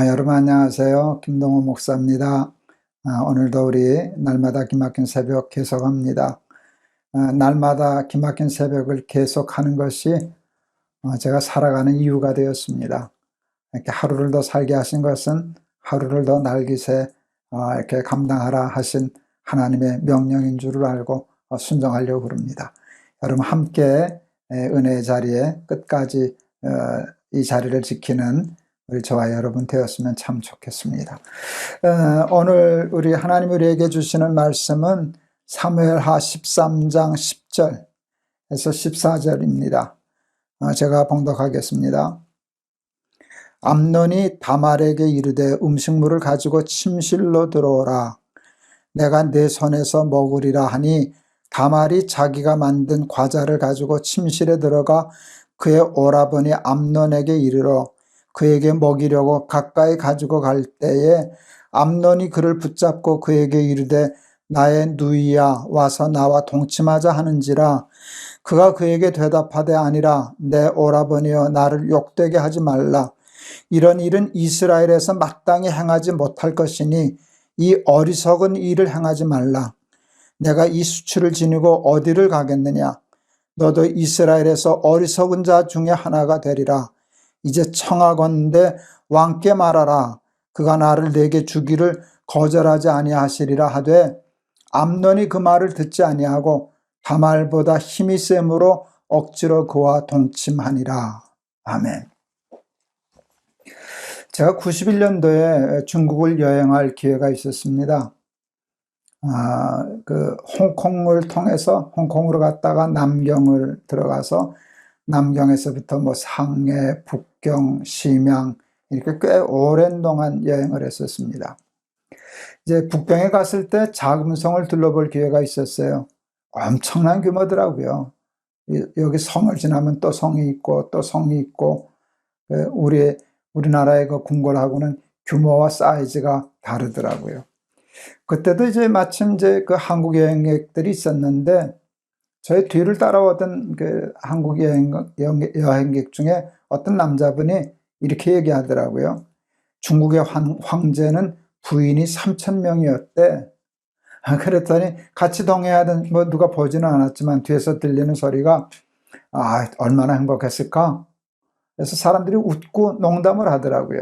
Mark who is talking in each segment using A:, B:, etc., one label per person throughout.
A: 여러분 안녕하세요. 김동호 목사입니다. 오늘도 우리 날마다 기막힌 새벽 계속합니다. 날마다 기막힌 새벽을 계속하는 것이 제가 살아가는 이유가 되었습니다. 이렇게 하루를 더 살게 하신 것은 하루를 더 날기새 이렇게 감당하라 하신 하나님의 명령인 줄을 알고 순종하려고 그럽니다. 여러분 함께 은혜의 자리에 끝까지 이 자리를 지키는 우리 저와 여러분 되었으면 참 좋겠습니다. 오늘 우리 하나님 우리에게 주시는 말씀은 사무엘하 13장 10절에서 14절입니다. 제가 봉독하겠습니다. 암논이 다말에게 이르되 음식물을 가지고 침실로 들어오라. 내가 내 손에서 먹으리라 하니 다말이 자기가 만든 과자를 가지고 침실에 들어가 그의 오라버니 암논에게 이르러 그에게 먹이려고 가까이 가지고 갈 때에 암논이 그를 붙잡고 그에게 이르되 나의 누이야 와서 나와 동침하자 하는지라. 그가 그에게 대답하되 아니라 내 오라버니여 나를 욕되게 하지 말라. 이런 일은 이스라엘에서 마땅히 행하지 못할 것이니 이 어리석은 일을 행하지 말라. 내가 이 수치를 지니고 어디를 가겠느냐. 너도 이스라엘에서 어리석은 자 중에 하나가 되리라. 이제 청하건대 왕께 말하라. 그가 나를 내게 주기를 거절하지 아니하시리라 하되 암논이 그 말을 듣지 아니하고 다말보다 힘이 셈으로 억지로 그와 동침하니라. 아멘. 제가 91년도에 중국을 여행할 기회가 있었습니다. 홍콩을 통해서 홍콩으로 갔다가 남경을 들어가서 남경에서부터 상해, 북경, 심양 이렇게 꽤 오랜 동안 여행을 했었습니다. 이제 북경에 갔을 때 자금성을 둘러볼 기회가 있었어요. 엄청난 규모더라고요. 여기 성을 지나면 또 성이 있고 또 성이 있고 우리나라의 그 궁궐하고는 규모와 사이즈가 다르더라고요. 그때도 이제 마침 그 한국 여행객들이 있었는데 저희 뒤를 따라오던 그 한국 여행객 중에 어떤 남자분이 이렇게 얘기하더라고요. 중국의 황제는 부인이 3,000명이었대. 그랬더니 같이 동행하던 누가 보지는 않았지만 뒤에서 들리는 소리가 얼마나 행복했을까? 그래서 사람들이 웃고 농담을 하더라고요.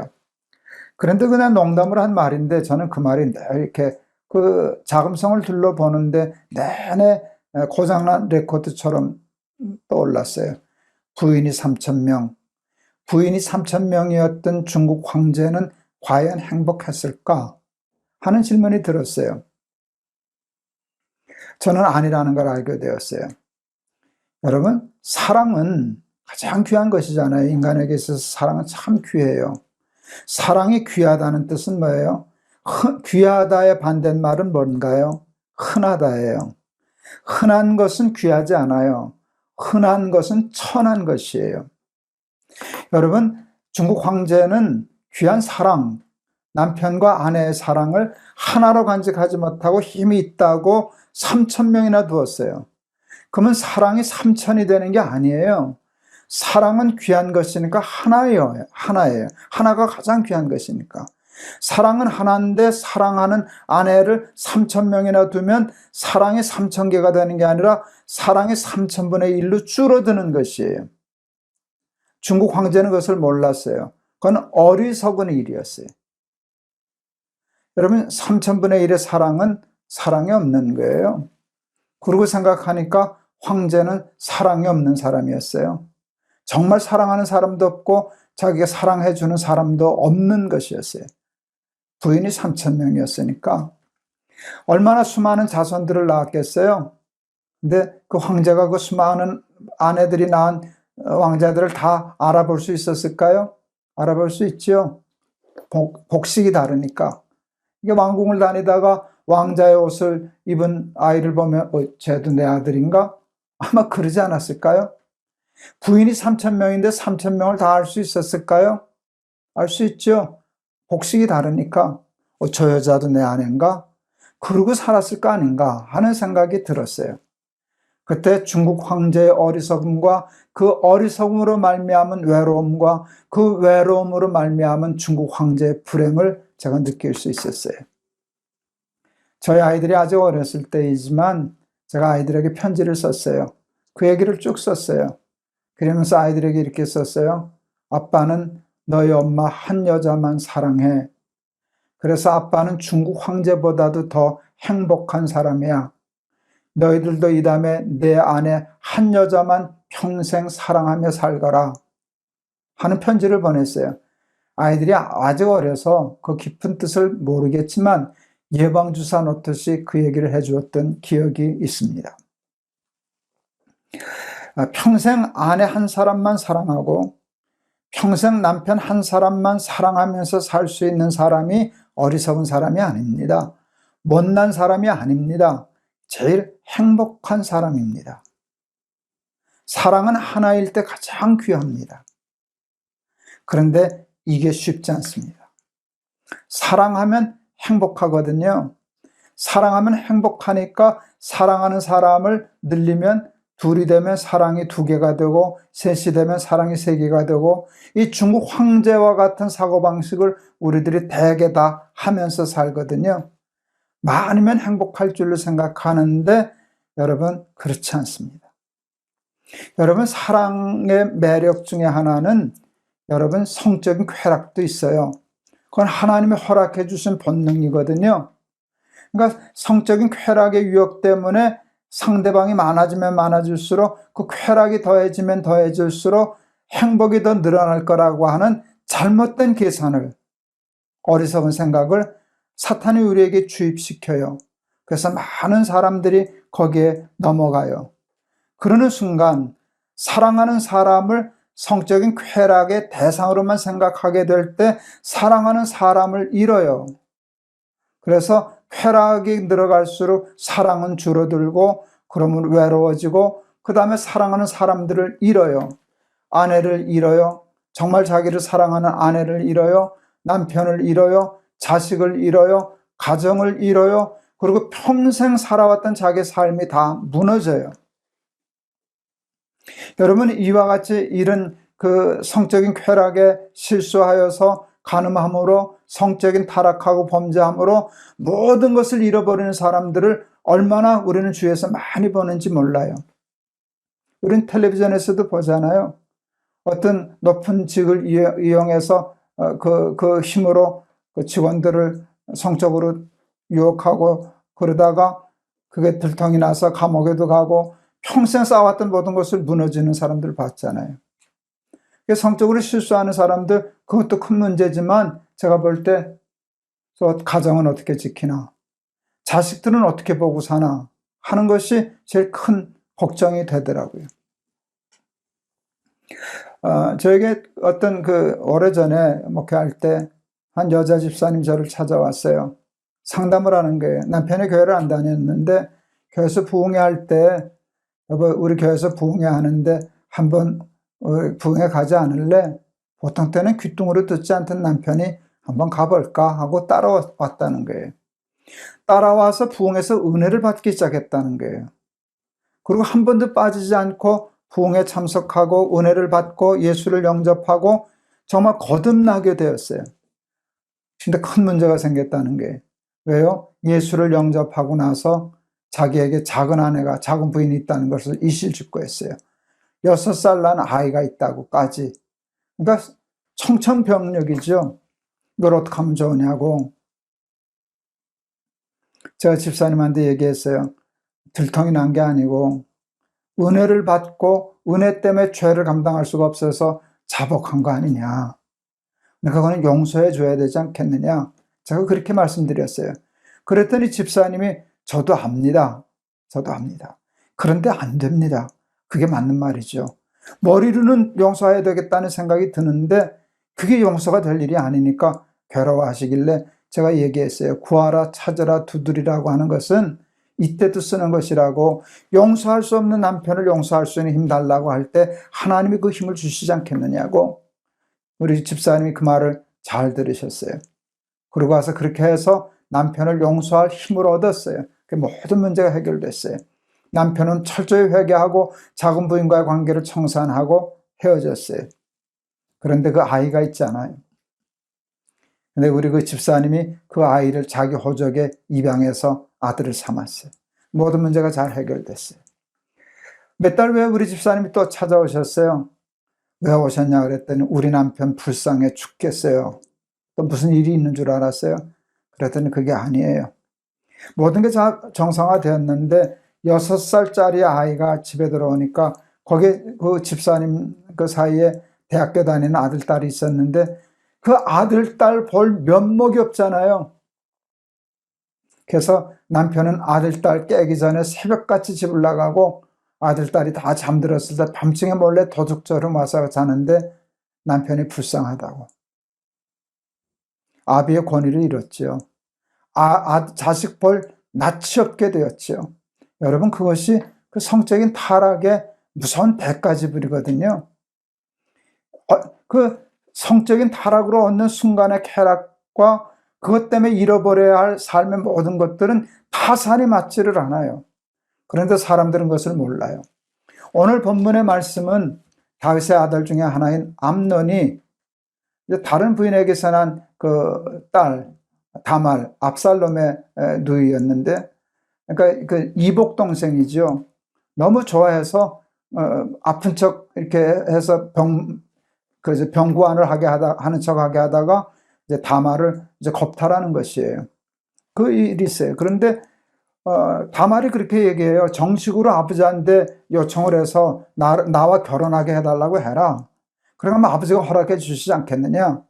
A: 그런데 그냥 농담을 한 말인데 저는 그 말이 이렇게 그 자금성을 둘러보는데 내내 고장난 레코드처럼 떠올랐어요. 부인이 3,000명. 부인이 3,000명이었던 중국 황제는 과연 행복했을까? 하는 질문이 들었어요. 저는 아니라는 걸 알게 되었어요. 여러분, 사랑은 가장 귀한 것이잖아요. 인간에게 있어서 사랑은 참 귀해요. 사랑이 귀하다는 뜻은 뭐예요? 귀하다의 반대말은 뭔가요? 흔하다예요. 흔한 것은 귀하지 않아요. 흔한 것은 천한 것이에요. 여러분, 중국 황제는 귀한 사랑, 남편과 아내의 사랑을 하나로 간직하지 못하고 힘이 있다고 3,000명이나 두었어요. 그러면 사랑이 3,000이 되는 게 아니에요. 사랑은 귀한 것이니까 하나예요. 하나가 가장 귀한 것이니까. 사랑은 하나인데 사랑하는 아내를 3,000명이나 두면 사랑이 3,000개가 되는 게 아니라 사랑이 3,000분의 1로 줄어드는 것이에요. 중국 황제는 그것을 몰랐어요. 그건 어리석은 일이었어요. 여러분, 3,000분의 1의 사랑은 사랑이 없는 거예요. 그러고 생각하니까 황제는 사랑이 없는 사람이었어요. 정말 사랑하는 사람도 없고 자기가 사랑해주는 사람도 없는 것이었어요. 부인이 3,000명이었으니까 얼마나 수많은 자손들을 낳았겠어요. 근데 그 황제가 그 수많은 아내들이 낳은 왕자들을 다 알아볼 수 있었을까요? 알아볼 수 있죠. 복식이 다르니까. 이게 왕궁을 다니다가 왕자의 옷을 입은 아이를 보면 쟤도 내 아들인가? 아마 그러지 않았을까요? 부인이 3,000명인데 3,000명을 다 알 수 있었을까요? 알 수 있죠. 복식이 다르니까 저 여자도 내 아내인가? 그러고 살았을 거 아닌가 하는 생각이 들었어요. 그때 중국 황제의 어리석음과 그 어리석음으로 말미암은 외로움과 그 외로움으로 말미암은 중국 황제의 불행을 제가 느낄 수 있었어요. 저희 아이들이 아직 어렸을 때이지만 제가 아이들에게 편지를 썼어요. 그 얘기를 쭉 썼어요. 그러면서 아이들에게 이렇게 썼어요. 아빠는 너희 엄마 한 여자만 사랑해. 그래서 아빠는 중국 황제보다도 더 행복한 사람이야. 너희들도 이 다음에 내 아내 한 여자만 평생 사랑하며 살거라 하는 편지를 보냈어요. 아이들이 아직 어려서 그 깊은 뜻을 모르겠지만 예방주사 놓듯이 그 얘기를 해주었던 기억이 있습니다. 평생 아내 한 사람만 사랑하고 평생 남편 한 사람만 사랑하면서 살 수 있는 사람이 어리석은 사람이 아닙니다. 못난 사람이 아닙니다. 제일 행복한 사람입니다. 사랑은 하나일 때 가장 귀합니다. 그런데 이게 쉽지 않습니다. 사랑하면 행복하거든요. 사랑하면 행복하니까 사랑하는 사람을 늘리면 둘이 되면 사랑이 2개가 되고 셋이 되면 사랑이 3개가 되고 이 중국 황제와 같은 사고방식을 우리들이 대개 다 하면서 살거든요. 많으면 행복할 줄로 생각하는데 여러분 그렇지 않습니다. 여러분 사랑의 매력 중에 하나는 여러분 성적인 쾌락도 있어요. 그건 하나님이 허락해 주신 본능이거든요. 그러니까 성적인 쾌락의 유혹 때문에 상대방이 많아지면 많아질수록 그 쾌락이 더해지면 더해질수록 행복이 더 늘어날 거라고 하는 잘못된 계산을, 어리석은 생각을 사탄이 우리에게 주입시켜요. 그래서 많은 사람들이 거기에 넘어가요. 그러는 순간 사랑하는 사람을 성적인 쾌락의 대상으로만 생각하게 될 때 사랑하는 사람을 잃어요. 그래서 쾌락이 늘어갈수록 사랑은 줄어들고 그러면 외로워지고 그 다음에 사랑하는 사람들을 잃어요. 아내를 잃어요. 정말 자기를 사랑하는 아내를 잃어요. 남편을 잃어요. 자식을 잃어요. 가정을 잃어요. 그리고 평생 살아왔던 자기 삶이 다 무너져요. 여러분 이와 같이 이런 그 성적인 쾌락에 실수하여서 간음함으로 성적인 타락하고 범죄함으로 모든 것을 잃어버리는 사람들을 얼마나 우리는 주위에서 많이 보는지 몰라요. 우리는 텔레비전에서도 보잖아요. 어떤 높은 직을 이용해서 그 힘으로 그 직원들을 성적으로 유혹하고 그러다가 그게 들통이 나서 감옥에도 가고 평생 쌓아왔던 모든 것을 무너지는 사람들 봤잖아요. 성적으로 실수하는 사람들 그것도 큰 문제지만 제가 볼 때 가정은 어떻게 지키나 자식들은 어떻게 보고 사나 하는 것이 제일 큰 걱정이 되더라고요. 저에게 어떤 오래전에 목회할 때 한 여자 집사님 저를 찾아왔어요. 상담을 하는 거예요. 남편이 교회를 안 다녔는데 교회에서 부흥회 할 때 여보 우리 교회에서 부흥회 하는데 한번 부흥회 가지 않을래? 보통 때는 귀뚱으로 듣지 않던 남편이 한번 가볼까 하고 따라왔다는 거예요. 따라와서 부흥회에서 은혜를 받기 시작했다는 거예요. 그리고 한 번도 빠지지 않고 부흥회 참석하고 은혜를 받고 예수를 영접하고 정말 거듭나게 되었어요. 근데 큰 문제가 생겼다는 거예요. 왜요? 예수를 영접하고 나서 자기에게 작은 아내가 작은 부인이 있다는 것을 이실직고했어요. 6살 난 아이가 있다고까지. 그러니까 청천벽력이죠. 이걸 어떻게 하면 좋으냐고. 제가 집사님한테 얘기했어요. 들통이 난 게 아니고 은혜를 받고 은혜 때문에 죄를 감당할 수가 없어서 자복한 거 아니냐. 그거는 용서해 줘야 되지 않겠느냐. 제가 그렇게 말씀드렸어요. 그랬더니 집사님이 저도 압니다. 저도 압니다. 그런데 안 됩니다. 그게 맞는 말이죠. 머리로는 용서해야 되겠다는 생각이 드는데 그게 용서가 될 일이 아니니까 괴로워하시길래 제가 얘기했어요. 구하라 찾으라 두드리라고 하는 것은 이때도 쓰는 것이라고. 용서할 수 없는 남편을 용서할 수 있는 힘 달라고 할 때 하나님이 그 힘을 주시지 않겠느냐고. 우리 집사님이 그 말을 잘 들으셨어요. 그러고 와서 그렇게 해서 남편을 용서할 힘을 얻었어요. 모든 문제가 해결됐어요. 남편은 철저히 회개하고 작은 부인과의 관계를 청산하고 헤어졌어요. 그런데 그 아이가 있잖아요. 근데 우리 그 집사님이 그 아이를 자기 호적에 입양해서 아들을 삼았어요. 모든 문제가 잘 해결됐어요. 몇 달 후에 우리 집사님이 또 찾아오셨어요. 왜 오셨냐 그랬더니 우리 남편 불쌍해 죽겠어요. 또 무슨 일이 있는 줄 알았어요. 그랬더니 그게 아니에요. 모든 게 정상화되었는데 6살짜리 아이가 집에 들어오니까 거기에 그 집사님 그 사이에 대학교 다니는 아들, 딸이 있었는데 그 아들, 딸 볼 면목이 없잖아요. 그래서 남편은 아들, 딸 깨기 전에 새벽같이 집을 나가고 아들, 딸이 다 잠들었을 때 밤중에 몰래 도둑처럼 와서 자는데 남편이 불쌍하다고. 아비의 권위를 잃었죠. 자식 볼 낯이 없게 되었죠. 여러분, 그것이 그 성적인 타락의 무서운 대가지불이거든요. 그 성적인 타락으로 얻는 순간의 쾌락과 그것 때문에 잃어버려야 할 삶의 모든 것들은 타산이 맞지를 않아요. 그런데 사람들은 그것을 몰라요. 오늘 본문의 말씀은 다윗의 아들 중에 하나인 암논이 다른 부인에게서 난 그 딸 다말, 압살롬의 누이였는데, 그러니까 그 이복 동생이죠. 너무 좋아해서 아픈 척 이렇게 해서 병구안을 하는 척하게 하다가 이제 다말을 이제 겁탈하는 것이에요. 그 일이 있어요. 그런데 다말이 그렇게 얘기해요. 정식으로 아버지한테 요청을 해서 나와 결혼하게 해달라고 해라. 그러면 아버지가 허락해 주시지 않겠느냐.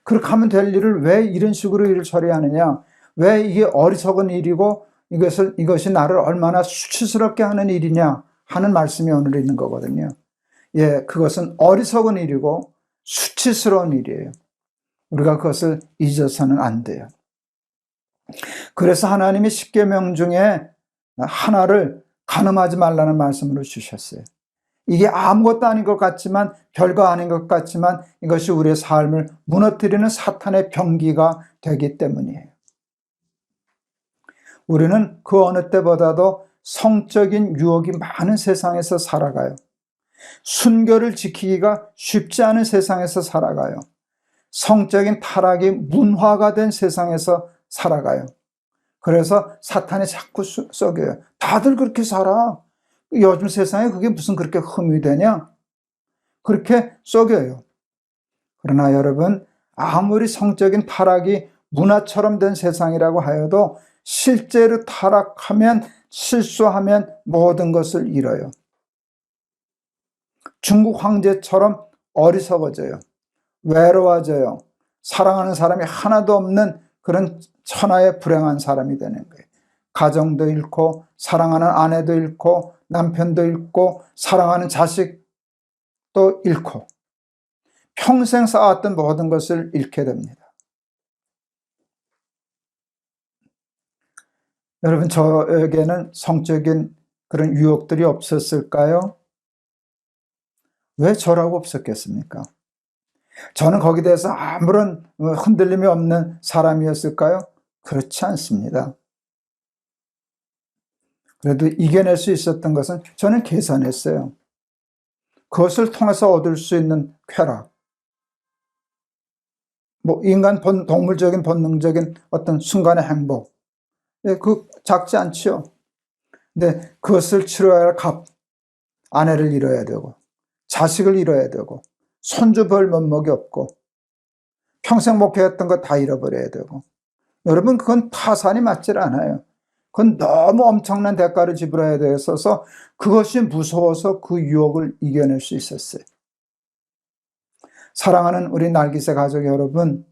A: 그렇게 하면 될 일을 왜 이런 식으로 일을 처리하느냐. 왜 이게 어리석은 일이고 이것이 나를 얼마나 수치스럽게 하는 일이냐 하는 말씀이 오늘 있는 거거든요. 예, 그것은 어리석은 일이고 수치스러운 일이에요. 우리가 그것을 잊어서는 안 돼요. 그래서 하나님이 십계명 중에 하나를 간음하지 말라는 말씀으로 주셨어요. 이게 아무것도 아닌 것 같지만, 별거 아닌 것 같지만 이것이 우리의 삶을 무너뜨리는 사탄의 병기가 되기 때문이에요. 우리는 그 어느 때보다도 성적인 유혹이 많은 세상에서 살아가요. 순결을 지키기가 쉽지 않은 세상에서 살아가요. 성적인 타락이 문화가 된 세상에서 살아가요. 그래서 사탄이 자꾸 썩여요. 다들 그렇게 살아. 요즘 세상에 그게 무슨 그렇게 흠이 되냐? 그렇게 썩여요. 그러나 여러분, 아무리 성적인 타락이 문화처럼 된 세상이라고 하여도 실제로 타락하면, 실수하면 모든 것을 잃어요. 중국 황제처럼 어리석어져요. 외로워져요. 사랑하는 사람이 하나도 없는 그런 천하의 불행한 사람이 되는 거예요. 가정도 잃고, 사랑하는 아내도 잃고, 남편도 잃고, 사랑하는 자식도 잃고, 평생 쌓았던 모든 것을 잃게 됩니다. 여러분, 저에게는 성적인 그런 유혹들이 없었을까요? 왜 저라고 없었겠습니까? 저는 거기에 대해서 아무런 흔들림이 없는 사람이었을까요? 그렇지 않습니다. 그래도 이겨낼 수 있었던 것은 저는 계산했어요. 그것을 통해서 얻을 수 있는 쾌락, 인간 동물적인 본능적인 어떤 순간의 행복, 그 작지 않지요. 근데 그것을 치러야 할 값, 아내를 잃어야 되고, 자식을 잃어야 되고, 손주 볼 면목이 없고, 평생 목회했던 거 다 잃어버려야 되고, 여러분, 그건 타산이 맞질 않아요. 그건 너무 엄청난 대가를 지불해야 되어서 그것이 무서워서 그 유혹을 이겨낼 수 있었어요. 사랑하는 우리 날기새 가족 여러분,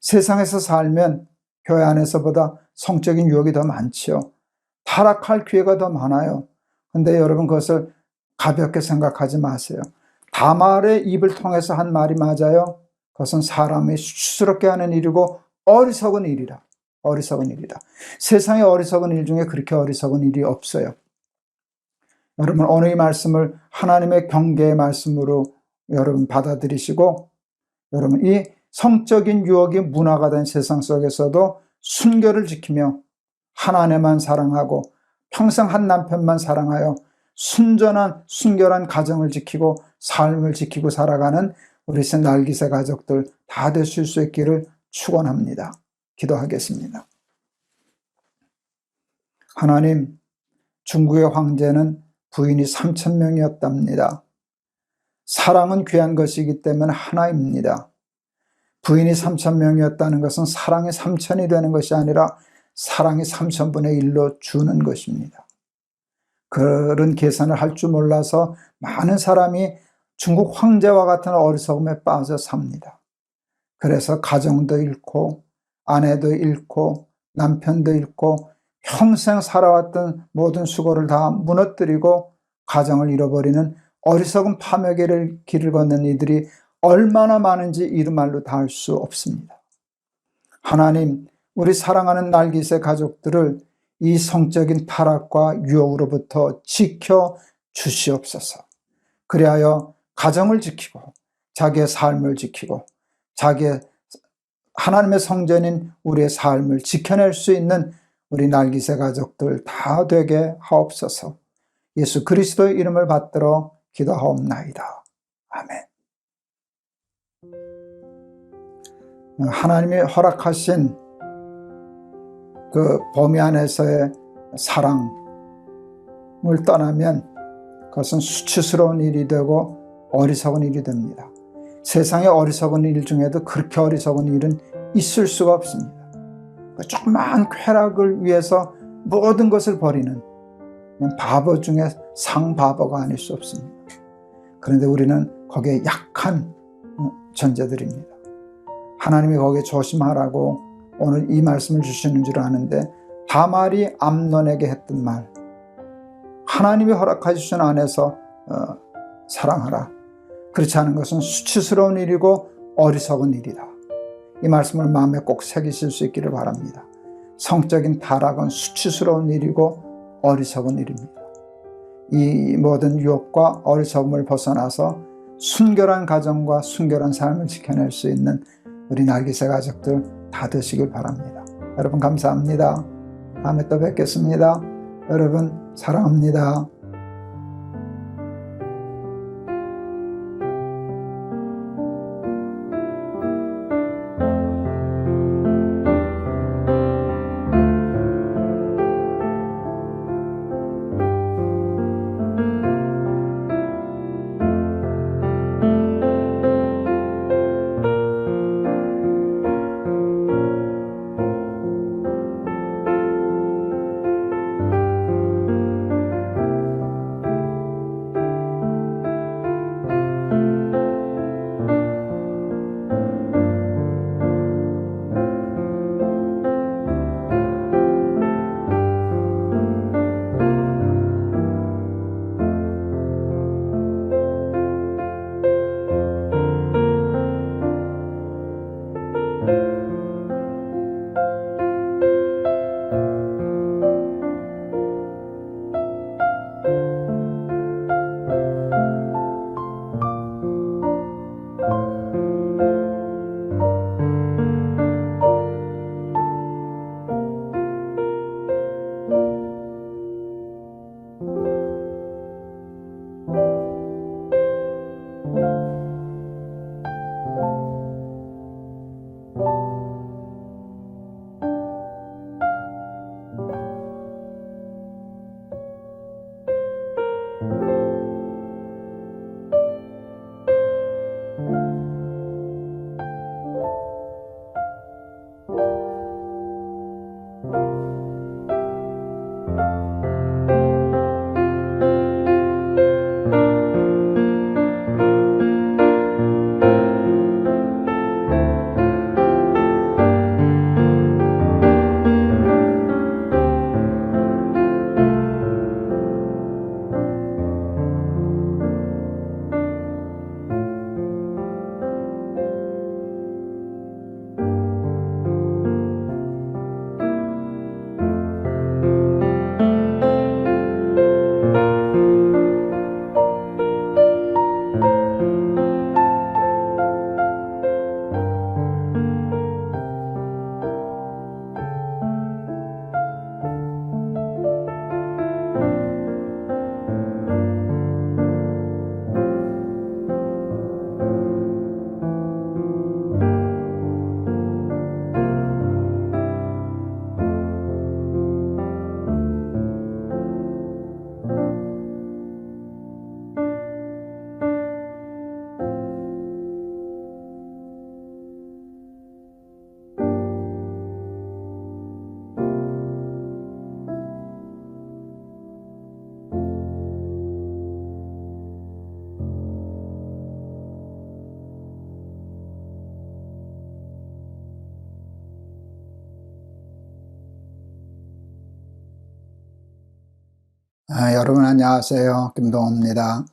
A: 세상에서 살면 교회 안에서보다 성적인 유혹이 더 많지요. 타락할 기회가 더 많아요. 근데 여러분, 그것을 가볍게 생각하지 마세요. 다말의 입을 통해서 한 말이 맞아요. 그것은 사람이 수치스럽게 하는 일이고 어리석은 일이라. 어리석은 일이다. 세상에 어리석은 일 중에 그렇게 어리석은 일이 없어요. 여러분, 오늘 이 말씀을 하나님의 경계의 말씀으로 여러분 받아들이시고, 여러분, 이 성적인 유혹이 문화가 된 세상 속에서도 순결을 지키며 하나님만 사랑하고 평생 한 남편만 사랑하여 순전한 순결한 가정을 지키고 삶을 지키고 살아가는 우리 날기새 가족들 다 되실 수 있기를 축원합니다. 기도하겠습니다. 하나님, 중국의 황제는 부인이 3,000명이었답니다. 사랑은 귀한 것이기 때문에 하나입니다. 부인이 3,000명이었다는 것은 사랑이 3,000이 되는 것이 아니라 사랑이 3,000분의 1로 주는 것입니다. 그런 계산을 할 줄 몰라서 많은 사람이 중국 황제와 같은 어리석음에 빠져 삽니다. 그래서 가정도 잃고 아내도 잃고 남편도 잃고 평생 살아왔던 모든 수고를 다 무너뜨리고 가정을 잃어버리는 어리석은 파멸의 길을 걷는 이들이 얼마나 많은지 이루 말로 다 할 수 없습니다. 하나님, 우리 사랑하는 날기새 가족들을 이 성적인 타락과 유혹으로부터 지켜 주시옵소서. 그리하여 가정을 지키고 자기의 삶을 지키고 자기의 하나님의 성전인 우리의 삶을 지켜낼 수 있는 우리 날기새 가족들 다 되게 하옵소서. 예수 그리스도의 이름을 받들어 기도하옵나이다. 아멘. 하나님이 허락하신 그 범위 안에서의 사랑을 떠나면 그것은 수치스러운 일이 되고 어리석은 일이 됩니다. 세상의 어리석은 일 중에도 그렇게 어리석은 일은 있을 수가 없습니다. 조그마한 쾌락을 위해서 모든 것을 버리는 바보 중에 상바보가 아닐 수 없습니다. 그런데 우리는 거기에 약한 존재들입니다. 하나님이 거기에 조심하라고 오늘 이 말씀을 주시는 줄 아는데, 다말이 암논에게 했던 말, 하나님이 허락해 주신 안에서 사랑하라. 그렇지 않은 것은 수치스러운 일이고 어리석은 일이다. 이 말씀을 마음에 꼭 새기실 수 있기를 바랍니다. 성적인 타락은 수치스러운 일이고 어리석은 일입니다. 이 모든 유혹과 어리석음을 벗어나서 순결한 가정과 순결한 삶을 지켜낼 수 있는 우리 날기새 가족들 다 되시길 바랍니다. 여러분 감사합니다. 다음에 또 뵙겠습니다. 여러분 사랑합니다. 여러분 안녕하세요. 김동호입니다.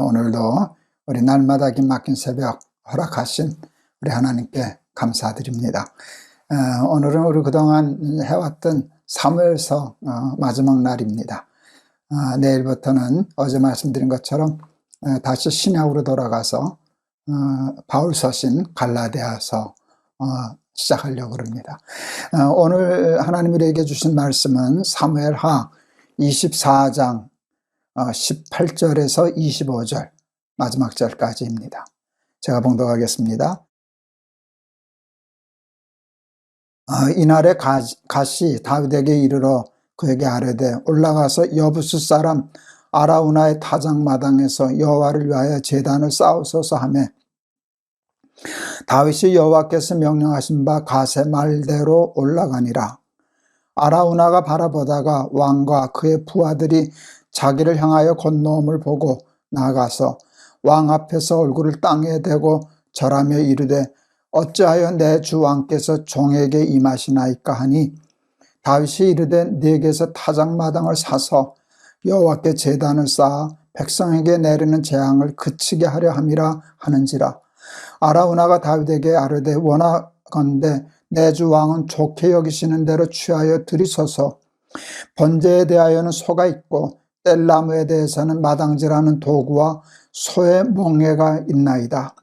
A: 오늘도 우리 날마다 기막힌 새벽 허락하신 우리 하나님께 감사드립니다. 오늘은 우리 그동안 해왔던 사무엘서 마지막 날입니다. 내일부터는 어제 말씀드린 것처럼 다시 신약으로 돌아가서 바울 서신 갈라디아서 시작하려고 합니다. 오늘 하나님 우리에게 주신 말씀은 사무엘하 24장 18절에서 25절 마지막 절까지입니다. 제가 봉독하겠습니다. 이날에 갓이 다윗에게 이르러 그에게 아뢰되 올라가서 여부스 사람 아라우나의 타작마당에서 여호와를 위하여 제단을 쌓으소서 하매 다윗이 여호와께서 명령하신 바 갓의 말대로 올라가니라. 아라우나가 바라보다가 왕과 그의 부하들이 자기를 향하여 건너옴을 보고 나가서 왕 앞에서 얼굴을 땅에 대고 절하며 이르되 어찌하여 내 주 왕께서 종에게 임하시나이까 하니 다윗이 이르되 네게서 타작마당을 사서 여호와께 제단을 쌓아 백성에게 내리는 재앙을 그치게 하려 함이라 하는지라. 아라우나가 다윗에게 아뢰되 원하건대 내 주 왕은 좋게 여기시는 대로 취하여 들이소서. 번제에 대하여는 소가 있고 뗄나무에 대해서는 마당질하는 도구와 소의 멍에가 있나이다.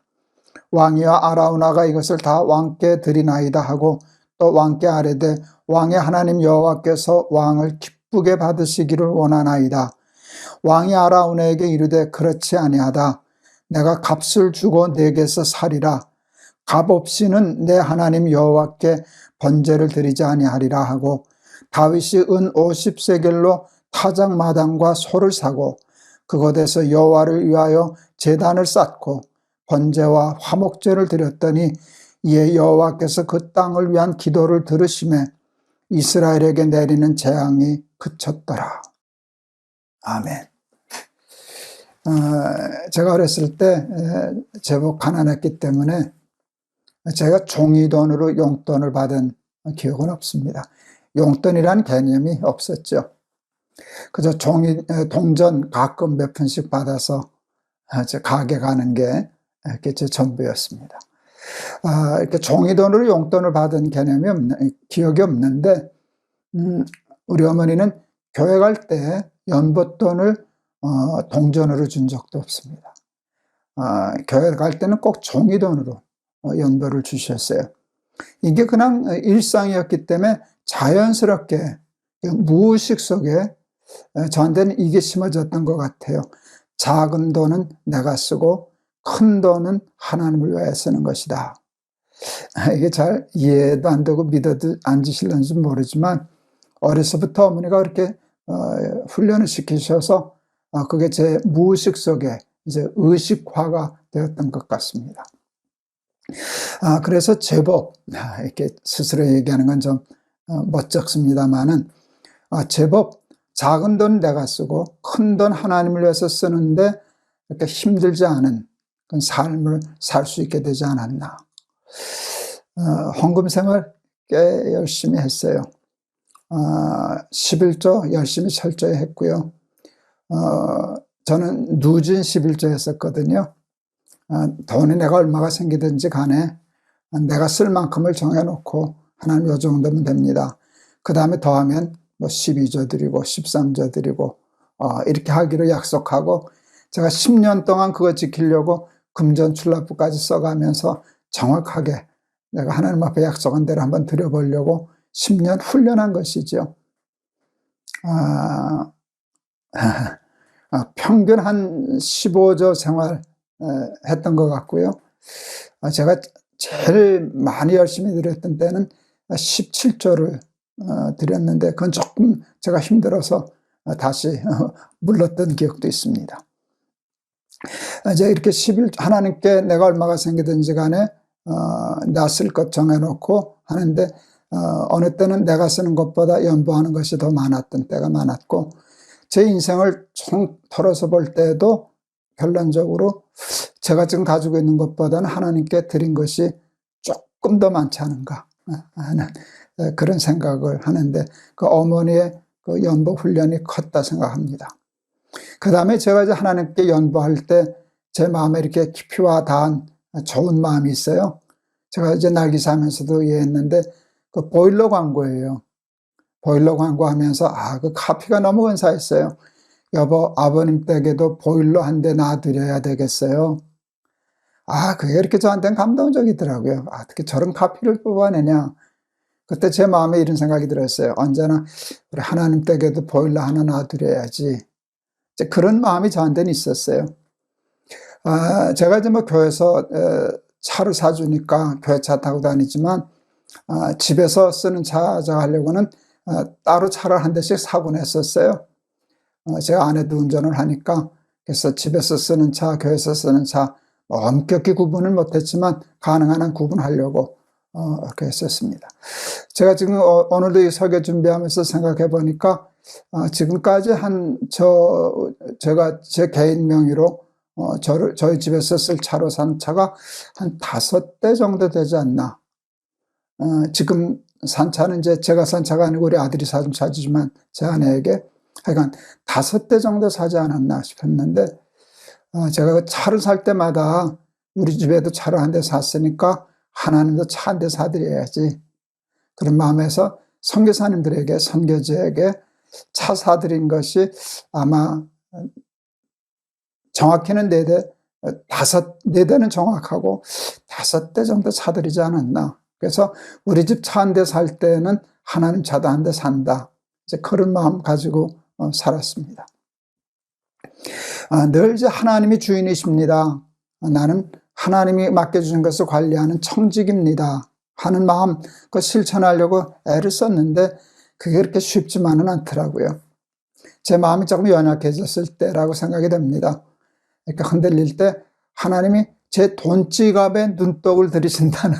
A: 왕이와 아라우나가 이것을 다 왕께 드리나이다 하고 또 왕께 아뢰되 왕의 하나님 여호와께서 왕을 기쁘게 받으시기를 원하나이다. 왕이 아라우나에게 이르되 그렇지 아니하다. 내가 값을 주고 내게서 살이라. 값 없이는 내 하나님 여호와께 번제를 드리지 아니하리라 하고 다윗이 은 50세겔로 타작마당과 소를 사고 그곳에서 여호와를 위하여 제단을 쌓고 번제와 화목제를 드렸더니 이에 여호와께서 그 땅을 위한 기도를 들으시매 이스라엘에게 내리는 재앙이 그쳤더라. 아멘. 제가 어렸을 때 제법 가난했기 때문에 제가 종이돈으로 용돈을 받은 기억은 없습니다. 용돈이라는 개념이 없었죠. 그저 동전 가끔 몇 푼씩 받아서 가게 가는 게 이렇게 제 전부였습니다. 이렇게 종이돈으로 용돈을 받은 기억이 없는데, 우리 어머니는 교회 갈 때 연봇돈을 동전으로 준 적도 없습니다. 교회 갈 때는 꼭 종이돈으로 연보를 주셨어요. 이게 그냥 일상이었기 때문에 자연스럽게 무의식 속에 저한테는 이게 심어졌던 것 같아요. 작은 돈은 내가 쓰고 큰 돈은 하나님을 위해 쓰는 것이다. 이게 잘 이해도 안 되고 믿어도 앉으실는지 모르지만 어려서부터 어머니가 그렇게 훈련을 시키셔서 그게 제 무의식 속에 이제 의식화가 되었던 것 같습니다. 그래서 제법 이렇게 스스로 얘기하는 건 좀 멋쩍습니다만은 제법 작은 돈 내가 쓰고 큰 돈 하나님을 위해서 쓰는데 이렇게 힘들지 않은 그런 삶을 살 수 있게 되지 않았나. 헌금 생활 꽤 열심히 했어요. 11조 열심히 철저히 했고요. 저는 누진 11조 했었거든요. 돈이 내가 얼마가 생기든지 간에 내가 쓸 만큼을 정해놓고 하나님 요 정도면 됩니다. 그 다음에 더하면 뭐 12조 드리고 13조 드리고 이렇게 하기로 약속하고 제가 10년 동안 그거 지키려고 금전 출납부까지 써가면서 정확하게 내가 하나님 앞에 약속한 대로 한번 드려보려고 10년 훈련한 것이죠. 평균 한 15조 생활 했던 것 같고요. 제가 제일 많이 열심히 드렸던 때는 17조를 드렸는데 그건 조금 제가 힘들어서 다시 물렀던 기억도 있습니다. 이제 이렇게 하나님께 내가 얼마가 생기든지 간에 나 쓸 것 정해놓고 하는데 어느 때는 내가 쓰는 것보다 연보하는 것이 더 많았던 때가 많았고 제 인생을 총 털어서 볼 때도 결론적으로 제가 지금 가지고 있는 것보다는 하나님께 드린 것이 조금 더 많지 않은가 하는 그런 생각을 하는데 그 어머니의 그 연보 훈련이 컸다 생각합니다. 그 다음에 제가 이제 하나님께 연보할 때 제 마음에 이렇게 깊이와 닿은 좋은 마음이 있어요. 제가 이제 날기사하면서도 얘기했는데 그 보일러 광고예요. 보일러 광고하면서 그 카피가 너무 근사했어요. 여보, 아버님 댁에도 보일러 한 대 놔드려야 되겠어요. 그게 이렇게 저한테는 감동적이더라고요. 어떻게 저런 카피를 뽑아내냐. 그때 제 마음에 이런 생각이 들었어요. 언제나 우리 하나님 댁에도 보일러 하나 놔드려야지. 이제 그런 마음이 저한테는 있었어요. 제가 이제 뭐 교회에서 차를 사주니까 교회차 타고 다니지만 집에서 쓰는 차 가져가려고는 따로 차를 한 대씩 사곤 했었어요. 제가 아내도 운전을 하니까. 그래서 집에서 쓰는 차, 교회에서 쓰는 차 엄격히 구분을 못했지만 가능한 한 구분하려고 그렇게 했었습니다. 제가 지금 오늘도 이 설교 준비하면서 생각해 보니까 지금까지 제가 제 개인 명의로 저희 집에서 쓸 차로 산 차가 한 5대 정도 되지 않나. 지금 산 차는 이제 제가 산 차가 아니고 우리 아들이 사준 차지만 제 아내에게 하여간 5대 정도 사지 않았나 싶었는데, 제가 그 차를 살 때마다 우리 집에도 차를 한 대 샀으니까 하나님도 차 한 대 사드려야지. 그런 마음에서 선교사님들에게, 선교지에게 차 사드린 것이 아마 정확히는 4대는 정확하고 5대 정도 사드리지 않았나. 그래서 우리 집 차 한 대 살 때는 하나님 차도 한 대 산다. 이제 그런 마음 가지고 살았습니다. 늘 이제 하나님이 주인이십니다. 나는 하나님이 맡겨주신 것을 관리하는 청직입니다. 하는 마음, 그 실천하려고 애를 썼는데 그게 그렇게 쉽지만은 않더라고요. 제 마음이 조금 연약해졌을 때라고 생각이 됩니다. 그러니까 흔들릴 때 하나님이 제 돈지갑에 눈독을 들이신다는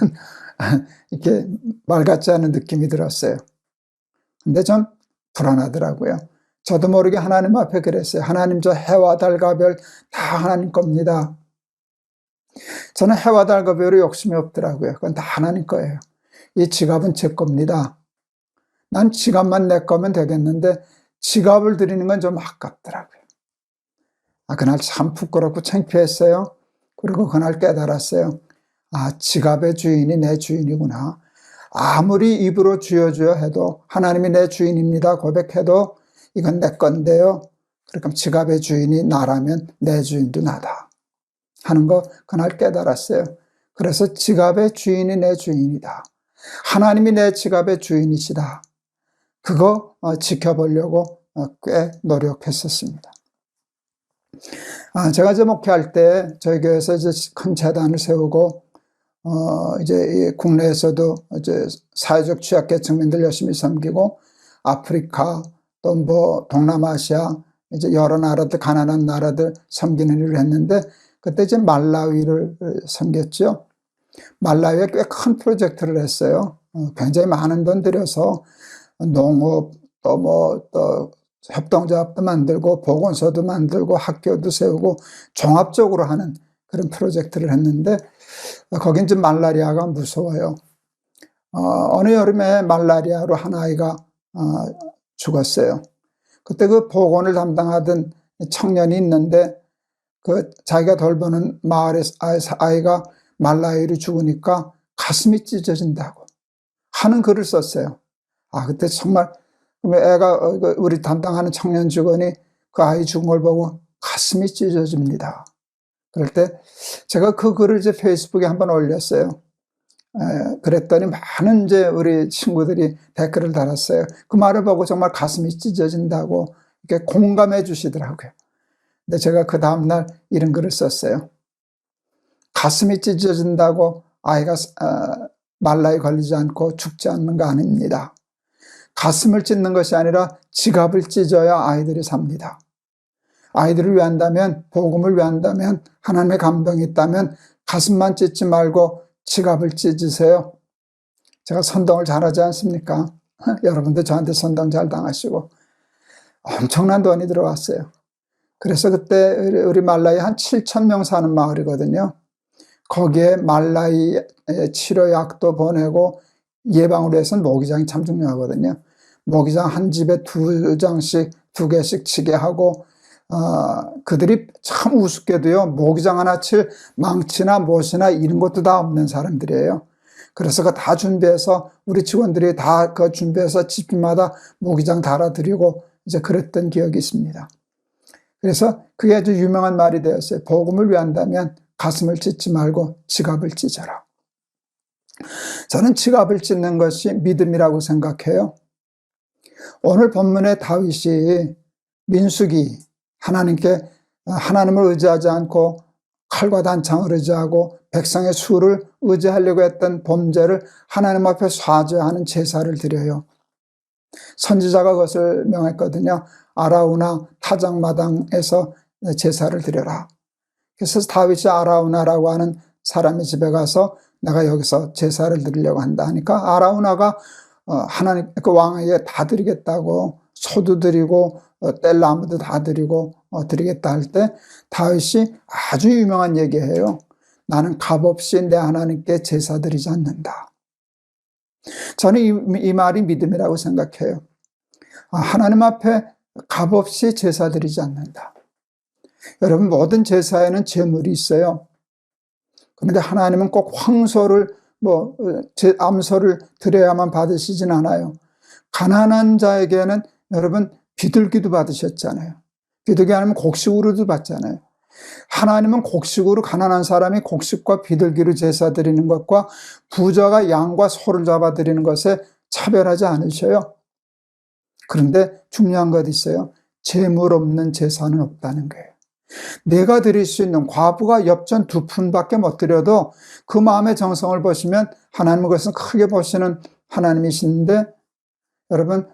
A: 이렇게 말 같지 않은 느낌이 들었어요. 근데 좀 불안하더라고요. 저도 모르게 하나님 앞에 그랬어요. 하나님, 저 해와 달과 별 다 하나님 겁니다. 저는 해와 달과 별에 욕심이 없더라고요. 그건 다 하나님 거예요. 이 지갑은 제 겁니다. 난 지갑만 내 거면 되겠는데 지갑을 드리는 건 좀 아깝더라고요. 그날 참 부끄럽고 창피했어요. 그리고 그날 깨달았어요. 지갑의 주인이 내 주인이구나. 아무리 입으로 주여 주여 해도, 하나님이 내 주인입니다 고백해도 이건 내 건데요. 그러니까 지갑의 주인이 나라면 내 주인도 나다 하는 거 그날 깨달았어요. 그래서 지갑의 주인이 내 주인이다. 하나님이 내 지갑의 주인이시다. 그거 지켜보려고 꽤 노력했었습니다. 제가 이제 목회할 때 저희 교회에서 이제 큰 재단을 세우고 이제 국내에서도 이제 사회적 취약계층민들 열심히 섬기고 아프리카 또 뭐 동남아시아 이제 여러 나라들, 가난한 나라들 섬기는 일을 했는데, 그때 이제 말라위를 섬겼죠. 말라위에 꽤 큰 프로젝트를 했어요. 굉장히 많은 돈 들여서 농업 또 협동조합도 만들고 보건소도 만들고 학교도 세우고 종합적으로 하는 그런 프로젝트를 했는데, 거긴 좀 말라리아가 무서워요. 어느 여름에 말라리아로 한 아이가 죽었어요. 그때 그 보건을 담당하던 청년이 있는데, 자기가 돌보는 마을의 아이가 말라리아로 죽으니까 가슴이 찢어진다고 하는 글을 썼어요. 그때 정말 우리 담당하는 청년 직원이 그 아이 죽은 걸 보고 가슴이 찢어집니다. 그럴 때 제가 그 글을 이제 페이스북에 한번 올렸어요. 그랬더니 많은 이제 우리 친구들이 댓글을 달았어요. 그 말을 보고 정말 가슴이 찢어진다고 이렇게 공감해 주시더라고요. 근데 제가 그 다음날 이런 글을 썼어요. 가슴이 찢어진다고 아이가 말라에 걸리지 않고 죽지 않는 거 아닙니다. 가슴을 찢는 것이 아니라 지갑을 찢어야 아이들이 삽니다. 아이들을 위한다면, 복음을 위한다면, 하나님의 감동이 있다면 가슴만 찢지 말고 지갑을 찢으세요. 제가 선동을 잘하지 않습니까? 여러분도 저한테 선동 잘 당하시고 엄청난 돈이 들어왔어요. 그래서 그때 우리 말라이 한 7,000명 사는 마을이거든요. 거기에 말라이 치료약도 보내고, 예방으로 해서는 모기장이 참 중요하거든요. 모기장 한 집에 2장씩, 2개씩 치게 하고, 그들이 참 우습게도요, 모기장 하나 칠 망치나 못이나 이런 것도 다 없는 사람들이에요. 그래서 그거 다 준비해서, 우리 직원들이 다 그 준비해서 집마다 모기장 달아드리고, 이제 그랬던 기억이 있습니다. 그래서 그게 아주 유명한 말이 되었어요. 복음을 위한다면 가슴을 찢지 말고 지갑을 찢어라. 저는 지갑을 찢는 것이 믿음이라고 생각해요. 오늘 본문의 다윗이 민수기, 하나님을 의지하지 않고 칼과 단창을 의지하고 백성의 수를 의지하려고 했던 범죄를 하나님 앞에 사죄하는 제사를 드려요. 선지자가 그것을 명했거든요. 아라우나 타작마당에서 제사를 드려라. 그래서 다윗이 아라우나라고 하는 사람의 집에 가서 내가 여기서 제사를 드리려고 한다 하니까 아라우나가 하나님 그 왕에게 다 드리겠다고, 소도 드리고 뗄나무도 다 드리고 드리겠다 할 때 다윗이 아주 유명한 얘기예요. 나는 값없이 내 하나님께 제사 드리지 않는다. 저는 이 말이 믿음이라고 생각해요. 하나님 앞에 값없이 제사 드리지 않는다. 여러분, 모든 제사에는 제물이 있어요. 그런데 하나님은 꼭 황소를 암소를 드려야만 받으시진 않아요. 가난한 자에게는 여러분 비둘기도 받으셨잖아요. 비둘기 아니면 곡식으로도 받잖아요. 하나님은 곡식으로, 가난한 사람이 곡식과 비둘기로 제사 드리는 것과 부자가 양과 소를 잡아 드리는 것에 차별하지 않으셔요. 그런데 중요한 것 있어요. 재물 없는 제사는 없다는 거예요. 내가 드릴 수 있는, 과부가 엽전 2푼밖에 못 드려도 그 마음의 정성을 보시면 하나님은 그것은 크게 보시는 하나님이신데, 여러분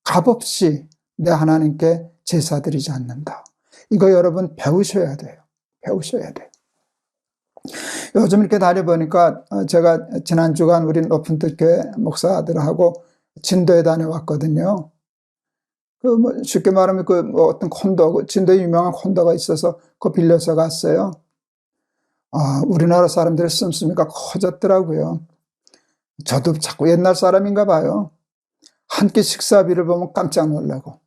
A: 값없이 내 하나님께 제사 드리지 않는다. 이거 여러분 배우셔야 돼요. 배우셔야 돼요. 요즘 이렇게 다녀보니까 제가 지난 주간 우리 높은 뜻교회 목사들하고 진도에 다녀왔거든요. 쉽게 말하면 어떤 콘도, 진도에 유명한 콘도가 있어서 그거 빌려서 갔어요. 우리나라 사람들의 씀씀이가 커졌더라고요. 저도 자꾸 옛날 사람인가 봐요. 한 끼 식사비를 보면 깜짝 놀라고,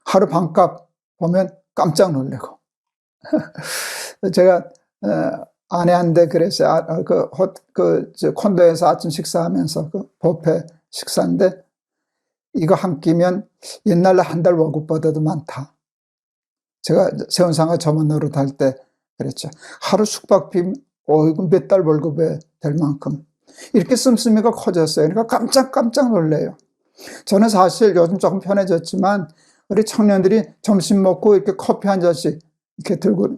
A: 하루 밥값 보면 깜짝 놀라고. 제가 아내한테 그랬어요. 콘도에서 아침 식사하면서 뷔페 식사인데, 이거 한 끼면 옛날에 한 달 월급보다도 많다. 제가 세운상가 점원 노릇할 때 그랬죠. 하루 숙박비 몇 달 월급에 될 만큼 이렇게 씀씀이가 커졌어요. 그러니까 깜짝 놀래요. 저는 사실 요즘 조금 편해졌지만 우리 청년들이 점심 먹고 이렇게 커피 한 잔씩 이렇게 들고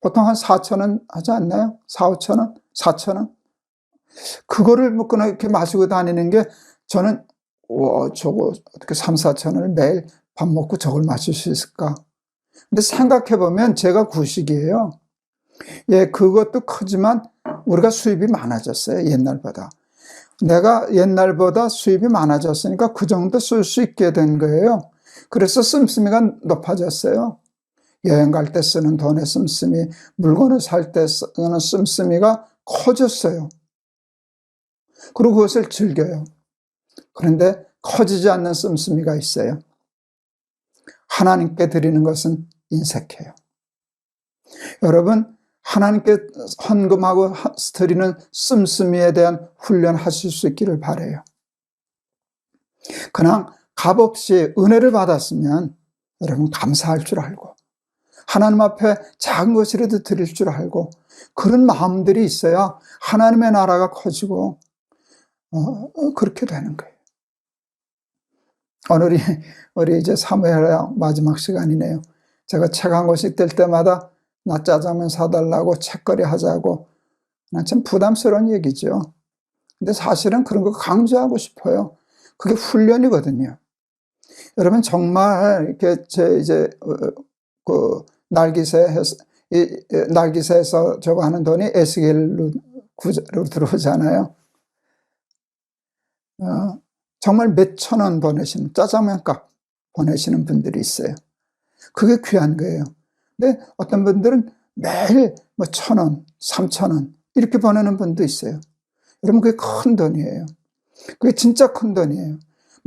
A: 보통 한 4,000원 하지 않나요? 5,000원? 4,000원? 그거를 그냥 이렇게 마시고 다니는 게 저는 저거 어떻게 3, 4,000원을 매일 밥 먹고 저걸 마실 수 있을까? 근데 생각해보면 제가 구식이에요. 예, 그것도 크지만 우리가 수입이 많아졌어요. 옛날보다. 내가 옛날보다 수입이 많아졌으니까 그 정도 쓸 수 있게 된 거예요. 그래서 씀씀이가 높아졌어요. 여행 갈 때 쓰는 돈의 씀씀이, 물건을 살 때 쓰는 씀씀이가 커졌어요. 그리고 그것을 즐겨요. 그런데 커지지 않는 씀씀이가 있어요. 하나님께 드리는 것은 인색해요. 여러분, 하나님께 헌금하고 드리는 씀씀이에 대한 훈련하실 수 있기를 바라요. 그냥 값없이 은혜를 받았으면 여러분 감사할 줄 알고, 하나님 앞에 작은 것이라도 드릴 줄 알고, 그런 마음들이 있어야 하나님의 나라가 커지고 그렇게 되는 거예요. 오늘이 우리 이제 사무엘의 마지막 시간이네요. 제가 책 한 권씩 뗄 때마다 나 짜장면 사달라고 책거리 하자고, 참 부담스러운 얘기죠. 근데 사실은 그런 거 강조하고 싶어요. 그게 훈련이거든요. 여러분, 정말 이렇게 날기새에서 저거 하는 돈이 에스겔로 들어오잖아요. 정말 몇천 원 보내시는, 짜장면 값 보내시는 분들이 있어요. 그게 귀한 거예요. 근데 어떤 분들은 매일 1,000원, 3,000원 이렇게 보내는 분도 있어요. 여러분, 그게 큰 돈이에요. 그게 진짜 큰 돈이에요.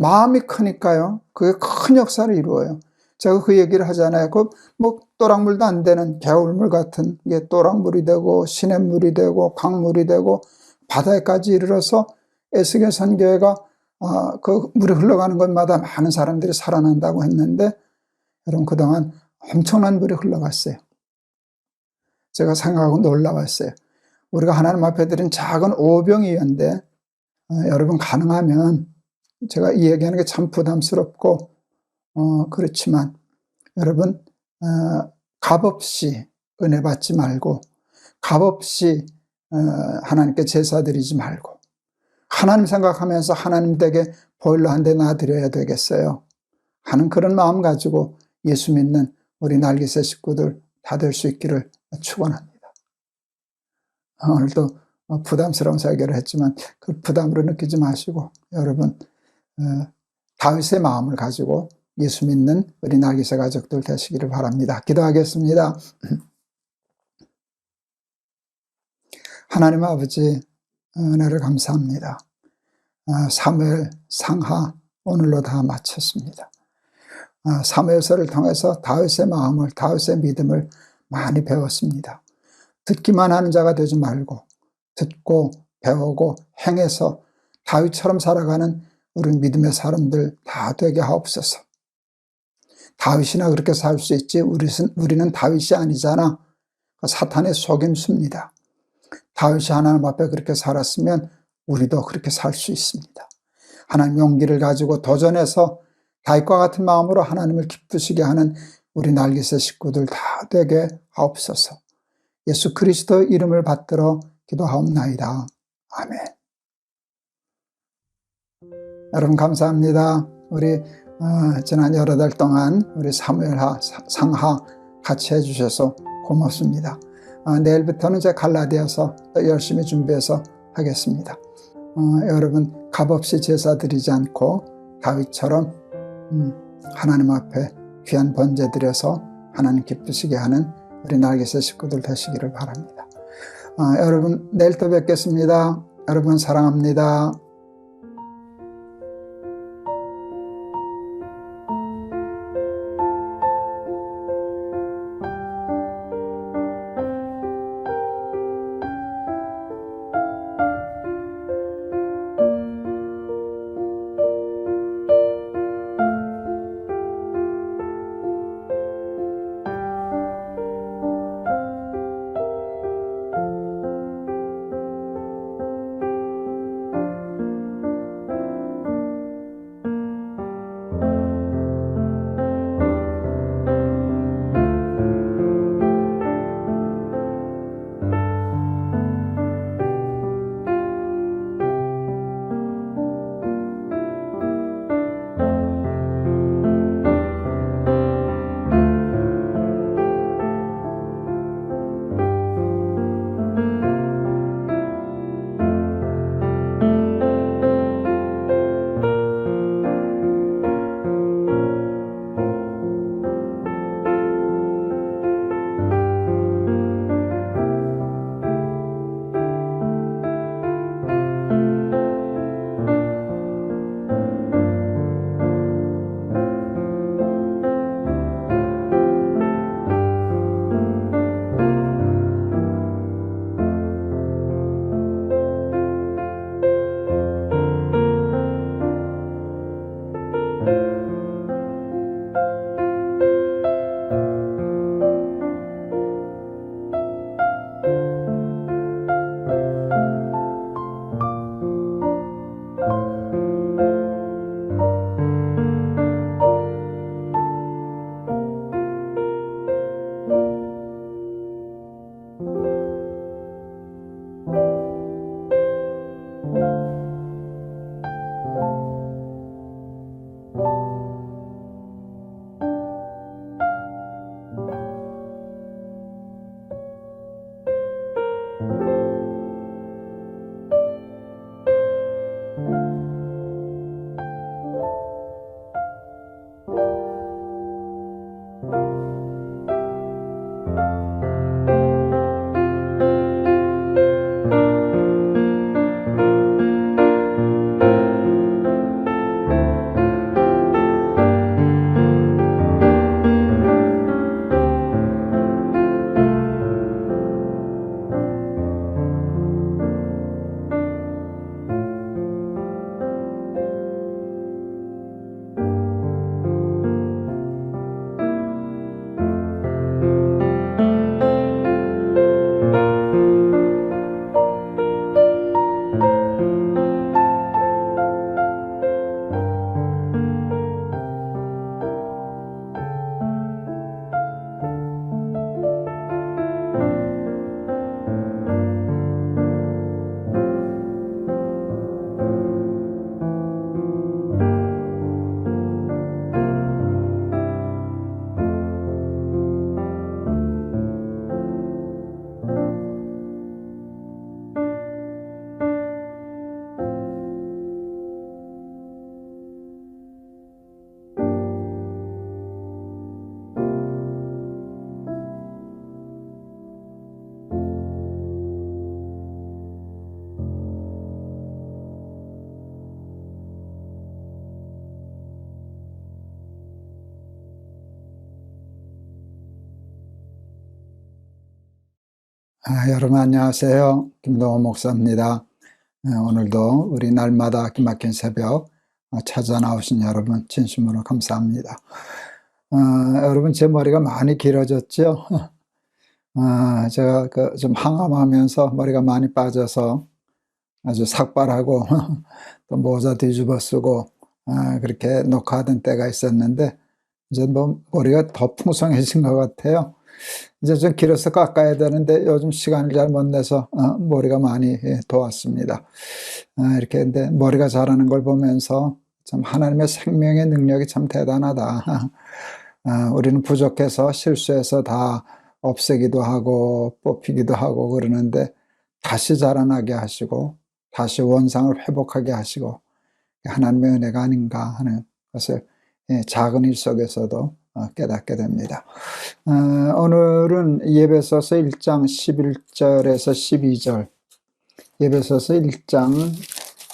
A: 마음이 크니까요. 그게 큰 역사를 이루어요. 제가 그 얘기를 하잖아요. 또랑물도 안 되는 개울물 같은 게 또랑물이 되고 시냇물이 되고 강물이 되고 바다에까지 이르러서 에스겔 선교회가 그 물이 흘러가는 곳마다 많은 사람들이 살아난다고 했는데, 여러분 그동안 엄청난 물이 흘러갔어요. 제가 생각하고 놀라웠어요. 우리가 하나님 앞에 드린 작은 오병이어인데 여러분 가능하면, 제가 이 얘기하는 게 참 부담스럽고 그렇지만 여러분 값없이 은혜 받지 말고 값없이 하나님께 제사 드리지 말고 하나님 생각하면서 하나님 댁에 보일러 한 대 놔드려야 되겠어요 하는 그런 마음 가지고 예수 믿는 우리 날개새 식구들 다 될 수 있기를 축원합니다. 오늘도 부담스러운 설교를 했지만 그 부담으로 느끼지 마시고 여러분 다윗의 마음을 가지고 예수 믿는 우리 날개새 가족들 되시기를 바랍니다. 기도하겠습니다. 하나님 아버지, 은혜를 감사합니다. 사무엘 상하 오늘로 다 마쳤습니다. 사무엘서를 통해서 다윗의 마음을, 다윗의 믿음을 많이 배웠습니다. 듣기만 하는 자가 되지 말고 듣고 배우고 행해서 다윗처럼 살아가는 우리 믿음의 사람들 다 되게 하옵소서. 다윗이나 그렇게 살 수 있지 우리는 다윗이 아니잖아. 사탄의 속임수입니다. 다윗이 하나님 앞에 그렇게 살았으면 우리도 그렇게 살 수 있습니다. 하나님 용기를 가지고 도전해서 다윗과 같은 마음으로 하나님을 기쁘시게 하는 우리 날개새 식구들 다 되게 하옵소서. 예수 그리스도 이름을 받들어 기도하옵나이다. 아멘. 여러분 감사합니다. 우리 지난 여러 달 동안 우리 사무엘하 상하 같이 해주셔서 고맙습니다. 내일부터는 제 갈라디아서 또 열심히 준비해서 하겠습니다. 여러분 값없이 제사 드리지 않고 다윗처럼 하나님 앞에 귀한 번제 드려서 하나님 기쁘시게 하는 우리 날개새 식구들 되시기를 바랍니다. 여러분 내일 또 뵙겠습니다. 여러분 사랑합니다. 여러분 안녕하세요. 김동호 목사입니다. 오늘도 우리 날마다 기막힌 새벽 찾아 나오신 여러분 진심으로 감사합니다. 여러분 제 머리가 많이 길어졌죠? 제가 좀 항암하면서 머리가 많이 빠져서 아주 삭발하고 또 모자 뒤집어 쓰고 그렇게 녹화하던 때가 있었는데 이제 뭐 머리가 더 풍성해진 것 같아요. 이제 좀 길어서 깎아야 되는데 요즘 시간을 잘 못 내서 머리가 많이 돋았습니다. 이렇게 근데 머리가 자라는 걸 보면서 참 하나님의 생명의 능력이 참 대단하다. 우리는 부족해서 실수해서 다 없애기도 하고 뽑히기도 하고 그러는데 다시 자라나게 하시고 다시 원상을 회복하게 하시고 하나님의 은혜가 아닌가 하는 것을 작은 일 속에서도 깨닫게 됩니다. 오늘은 예배소서 1장 11절에서 12절, 예배소서 1장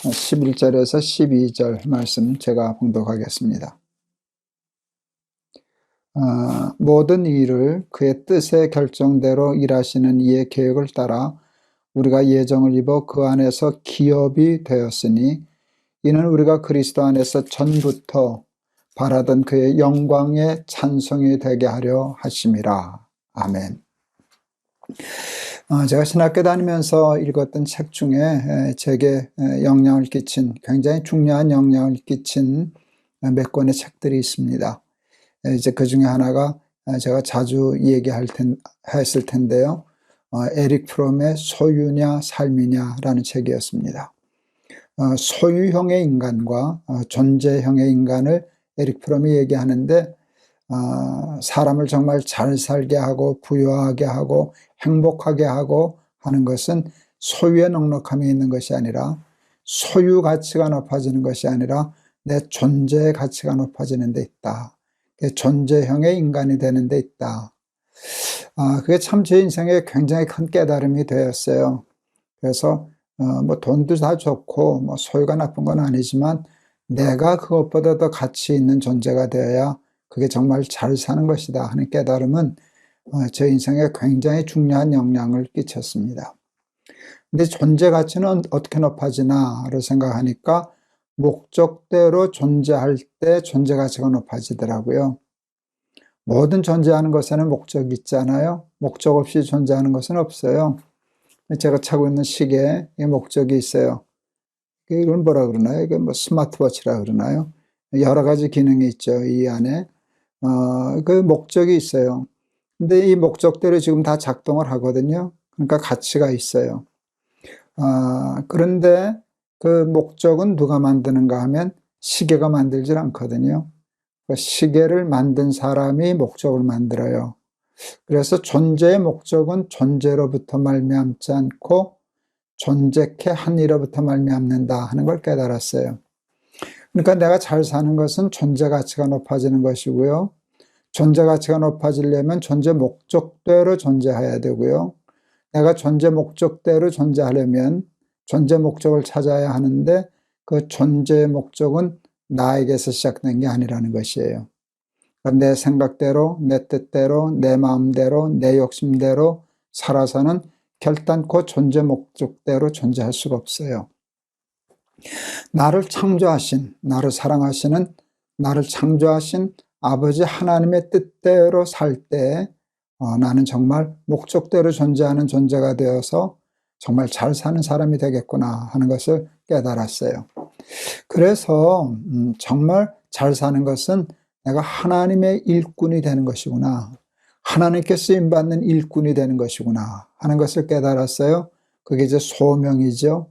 A: 11절에서 12절 말씀 제가 봉독하겠습니다. 모든 일을 그의 뜻의 결정대로 일하시는 이의 계획을 따라 우리가 예정을 입어 그 안에서 기업이 되었으니 이는 우리가 그리스도 안에서 전부터 바라던 그의 영광의 찬송이 되게 하려 하심이라. 아멘. 제가 신학교 다니면서 읽었던 책 중에 제게 영향을 끼친, 굉장히 중요한 영향을 끼친 몇 권의 책들이 있습니다. 이제 그 중에 하나가 제가 자주 했을 텐데요. 에릭 프롬의 소유냐 삶이냐라는 책이었습니다. 소유형의 인간과 존재형의 인간을 에릭 프롬이 얘기하는데 사람을 정말 잘 살게 하고 부유하게 하고 행복하게 하고 하는 것은 소유의 넉넉함이 있는 것이 아니라 소유 가치가 높아지는 것이 아니라 내 존재의 가치가 높아지는 데 있다. 존재형의 인간이 되는 데 있다. 그게 참 제 인생에 굉장히 큰 깨달음이 되었어요. 그래서 뭐 돈도 다 좋고 뭐 소유가 나쁜 건 아니지만 내가 그것보다 더 가치 있는 존재가 되어야 그게 정말 잘 사는 것이다 하는 깨달음은 제 인생에 굉장히 중요한 영향을 끼쳤습니다. 근데 존재 가치는 어떻게 높아지나를 생각하니까 목적대로 존재할 때 존재 가치가 높아지더라고요. 모든 존재하는 것에는 목적이 있잖아요. 목적 없이 존재하는 것은 없어요. 제가 차고 있는 시계에 목적이 있어요. 이걸 뭐라 그러나요? 이게 뭐 스마트워치라 그러나요? 여러 가지 기능이 있죠. 이 안에. 그 목적이 있어요. 근데 이 목적대로 지금 다 작동을 하거든요. 그러니까 가치가 있어요. 그런데 그 목적은 누가 만드는가 하면 시계가 만들질 않거든요. 그 시계를 만든 사람이 목적을 만들어요. 그래서 존재의 목적은 존재로부터 말미암지 않고 존재케 한 이로부터 말미암는다 하는 걸 깨달았어요. 그러니까 내가 잘 사는 것은 존재 가치가 높아지는 것이고요. 존재 가치가 높아지려면 존재 목적대로 존재해야 되고요. 내가 존재 목적대로 존재하려면 존재 목적을 찾아야 하는데 그 존재의 목적은 나에게서 시작된 게 아니라는 것이에요. 내 생각대로, 내 뜻대로, 내 마음대로, 내 욕심대로 살아서는 결단코 존재 목적대로 존재할 수가 없어요. 나를 창조하신, 나를 사랑하시는, 나를 창조하신 아버지 하나님의 뜻대로 살 때 나는 정말 목적대로 존재하는 존재가 되어서 정말 잘 사는 사람이 되겠구나 하는 것을 깨달았어요. 그래서 정말 잘 사는 것은 내가 하나님의 일꾼이 되는 것이구나. 하나님께 쓰임받는 일꾼이 되는 것이구나 하는 것을 깨달았어요. 그게 이제 소명이죠.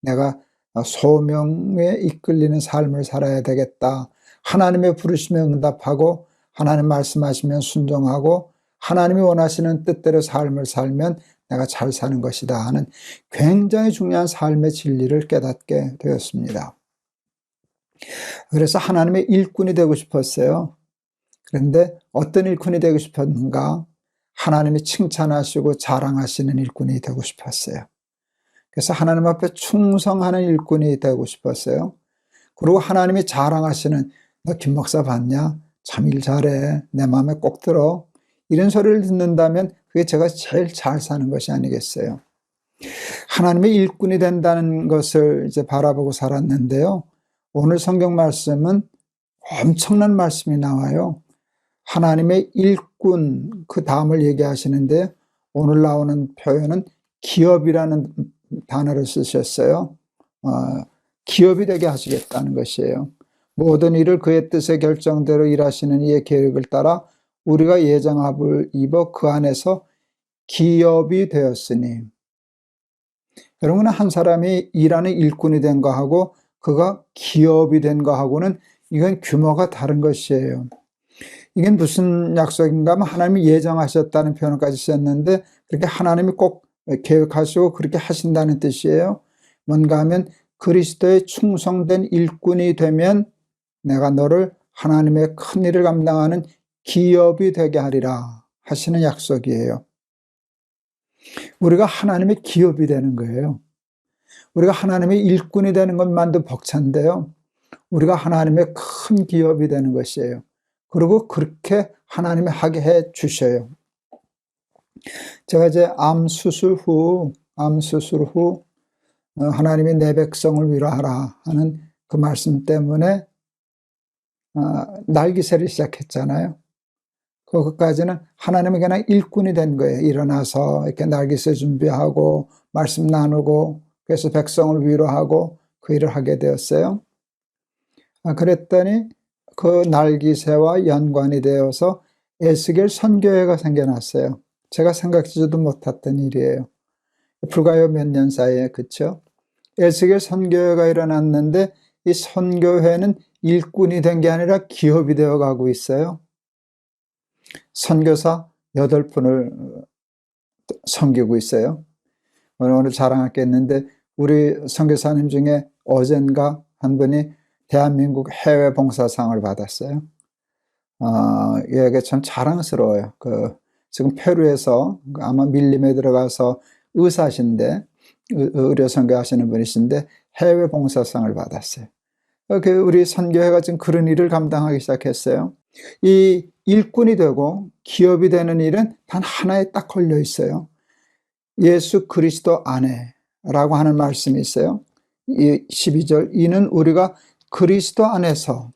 A: 내가 소명에 이끌리는 삶을 살아야 되겠다. 하나님의 부르심에 응답하고 하나님 말씀하시면 순종하고 하나님이 원하시는 뜻대로 삶을 살면 내가 잘 사는 것이다 하는 굉장히 중요한 삶의 진리를 깨닫게 되었습니다. 그래서 하나님의 일꾼이 되고 싶었어요. 그런데 어떤 일꾼이 되고 싶었는가? 하나님이 칭찬하시고 자랑하시는 일꾼이 되고 싶었어요. 그래서 하나님 앞에 충성하는 일꾼이 되고 싶었어요. 그리고 하나님이 자랑하시는 너 김 목사 봤냐? 참 일 잘해. 내 마음에 꼭 들어. 이런 소리를 듣는다면 그게 제가 제일 잘 사는 것이 아니겠어요. 하나님의 일꾼이 된다는 것을 이제 바라보고 살았는데요. 오늘 성경 말씀은 엄청난 말씀이 나와요. 하나님의 일꾼, 그 다음을 얘기하시는데 오늘 나오는 표현은 기업이라는 단어를 쓰셨어요. 기업이 되게 하시겠다는 것이에요. 모든 일을 그의 뜻의 결정대로 일하시는 이의 계획을 따라 우리가 예정합을 입어 그 안에서 기업이 되었으니. 여러분, 한 사람이 일하는 일꾼이 된 거하고 그가 기업이 된 거하고는 이건 규모가 다른 것이에요. 이게 무슨 약속인가 하면 하나님이 예정하셨다는 표현까지 썼는데 그렇게 하나님이 꼭 계획하시고 그렇게 하신다는 뜻이에요. 뭔가 하면 그리스도의 충성된 일꾼이 되면 내가 너를 하나님의 큰 일을 감당하는 기업이 되게 하리라 하시는 약속이에요. 우리가 하나님의 기업이 되는 거예요. 우리가 하나님의 일꾼이 되는 것만도 벅찬데요. 우리가 하나님의 큰 기업이 되는 것이에요. 그리고 그렇게 하나님이 하게 해 주셔요. 제가 이제 암 수술 후 하나님이 내 백성을 위로하라 하는 그 말씀 때문에 날기세를 시작했잖아요. 그것까지는 하나님이 그냥 일꾼이 된 거예요. 일어나서 이렇게 날기세 준비하고 말씀 나누고 그래서 백성을 위로하고 그 일을 하게 되었어요. 그랬더니 그 날기새와 연관이 되어서 에스겔 선교회가 생겨났어요. 제가 생각지도 못했던 일이에요. 불과요 몇 년 사이에, 그쵸? 에스겔 선교회가 일어났는데 이 선교회는 일꾼이 된 게 아니라 기업이 되어 가고 있어요. 선교사 8분을 섬기고 있어요. 오늘 자랑하겠는데 우리 선교사님 중에 어젠가 한 분이 대한민국 해외 봉사상을 받았어요. 이게 참 자랑스러워요. 지금 페루에서 아마 밀림에 들어가서 의사신데, 의료 선교하시는 분이신데 해외 봉사상을 받았어요. 우리 선교회가 지금 그런 일을 감당하기 시작했어요. 이 일꾼이 되고 기업이 되는 일은 단 하나에 딱 걸려 있어요. 예수 그리스도 안에라고 하는 말씀이 있어요. 12절, 이는 우리가 그리스도 안에서.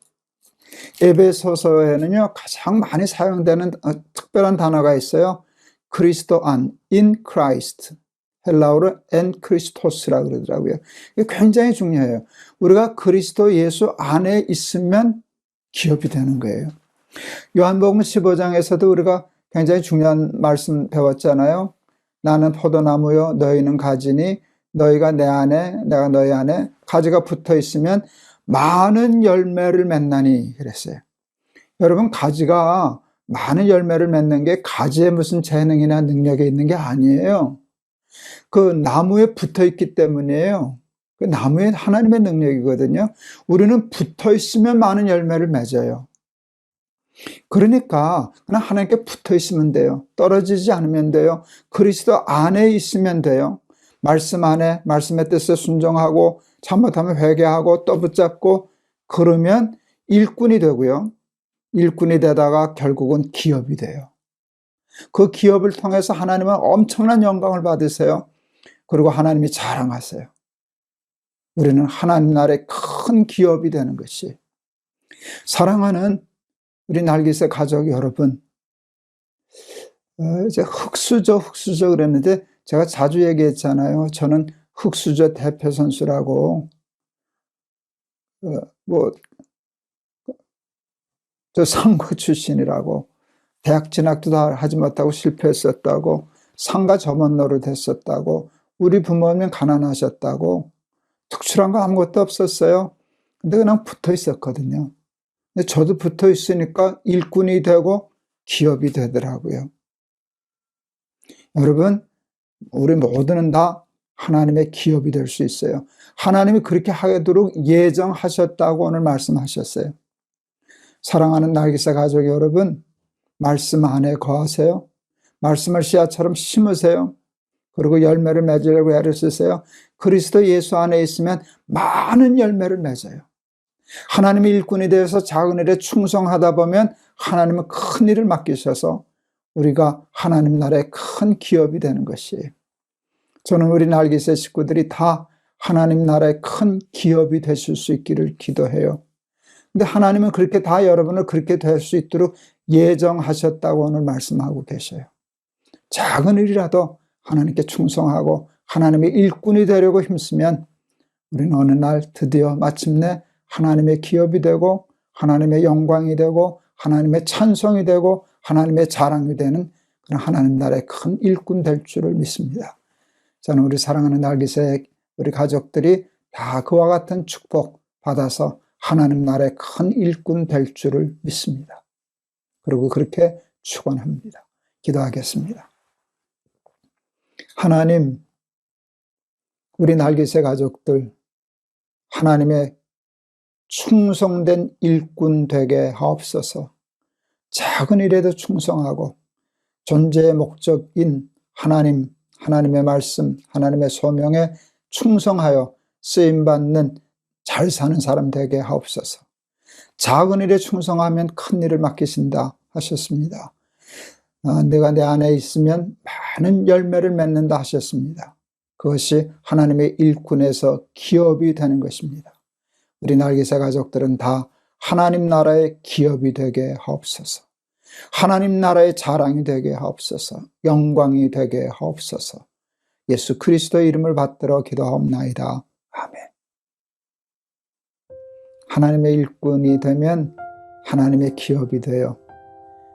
A: 에베소서에는요 가장 많이 사용되는 특별한 단어가 있어요. 그리스도 안, in Christ. 헬라어로 en Christos라고 그러더라고요. 이게 굉장히 중요해요. 우리가 그리스도 예수 안에 있으면 기업이 되는 거예요. 요한복음 15장에서도 우리가 굉장히 중요한 말씀 배웠잖아요. 나는 포도나무요 너희는 가지니 너희가 내 안에 내가 너희 안에. 가지가 붙어 있으면 많은 열매를 맺나니 그랬어요. 여러분, 가지가 많은 열매를 맺는 게 가지에 무슨 재능이나 능력이 있는 게 아니에요. 그 나무에 붙어 있기 때문이에요. 그 나무에 하나님의 능력이거든요. 우리는 붙어 있으면 많은 열매를 맺어요. 그러니까 그냥 하나님께 붙어 있으면 돼요. 떨어지지 않으면 돼요. 그리스도 안에 있으면 돼요. 말씀 안에, 말씀의 뜻에 순종하고 잘못하면 회개하고 또 붙잡고 그러면 일꾼이 되고요. 일꾼이 되다가 결국은 기업이 돼요. 그 기업을 통해서 하나님은 엄청난 영광을 받으세요. 그리고 하나님이 자랑하세요. 우리는 하나님 나라의 큰 기업이 되는 것이. 사랑하는 우리 날기새 가족 여러분, 이제 흑수저 그랬는데 제가 자주 얘기했잖아요. 저는 흑수저 대표 선수라고. 저 상고 출신이라고. 대학 진학도 다 하지 못하고 실패했었다고. 상가 점원 노릇했었다고. 우리 부모님 가난하셨다고. 특출한 거 아무것도 없었어요. 근데 그냥 붙어 있었거든요. 근데 저도 붙어 있으니까 일꾼이 되고 기업이 되더라고요. 여러분, 우리 모두는 다 하나님의 기업이 될 수 있어요. 하나님이 그렇게 하도록 예정하셨다고 오늘 말씀하셨어요. 사랑하는 날기새 가족 여러분, 말씀 안에 거하세요. 말씀을 씨앗처럼 심으세요. 그리고 열매를 맺으려고 애를 쓰세요. 그리스도 예수 안에 있으면 많은 열매를 맺어요. 하나님의 일꾼이 되어서 작은 일에 충성하다 보면 하나님은 큰 일을 맡기셔서 우리가 하나님 나라의 큰 기업이 되는 것이에요. 저는 우리 날개새 식구들이 다 하나님 나라의 큰 기업이 되실 수 있기를 기도해요. 근데 하나님은 그렇게 다 여러분을 그렇게 될 수 있도록 예정하셨다고 오늘 말씀하고 계셔요. 작은 일이라도 하나님께 충성하고 하나님의 일꾼이 되려고 힘쓰면 우리는 어느 날 드디어 마침내 하나님의 기업이 되고 하나님의 영광이 되고 하나님의 찬송이 되고 하나님의 자랑이 되는 그런 하나님 나라의 큰 일꾼 될 줄을 믿습니다. 저는 우리 사랑하는 날개새 우리 가족들이 다 그와 같은 축복 받아서 하나님 나라의 큰 일꾼 될 줄을 믿습니다. 그리고 그렇게 축원합니다. 기도하겠습니다. 하나님, 우리 날개새 가족들 하나님의 충성된 일꾼 되게 하옵소서. 작은 일에도 충성하고 존재의 목적인 하나님, 하나님의 말씀, 하나님의 소명에 충성하여 쓰임받는 잘 사는 사람 되게 하옵소서. 작은 일에 충성하면 큰 일을 맡기신다 하셨습니다. 내가 내 안에 있으면 많은 열매를 맺는다 하셨습니다. 그것이 하나님의 일꾼에서 기업이 되는 것입니다. 우리 날개새 가족들은 다 하나님 나라의 기업이 되게 하옵소서. 하나님 나라의 자랑이 되게 하옵소서. 영광이 되게 하옵소서. 예수 그리스도의 이름을 받들어 기도하옵나이다. 아멘. 하나님의 일꾼이 되면 하나님의 기업이 돼요.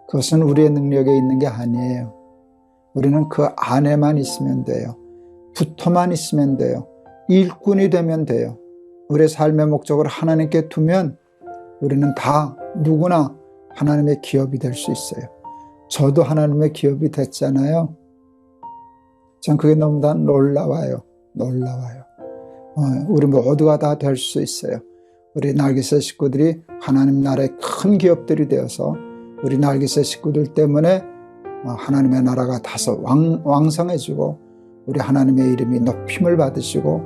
A: 그것은 우리의 능력에 있는 게 아니에요. 우리는 그 안에만 있으면 돼요. 붙어만 있으면 돼요. 일꾼이 되면 돼요. 우리의 삶의 목적을 하나님께 두면 우리는 다 누구나 하나님의 기업이 될 수 있어요. 저도 하나님의 기업이 됐잖아요. 전 그게 너무 다 놀라워요. 우리 모두가 다 될 수 있어요. 우리 날개새 식구들이 하나님 나라의 큰 기업들이 되어서 우리 날개새 식구들 때문에 하나님의 나라가 다소 왕성해지고 우리 하나님의 이름이 높임을 받으시고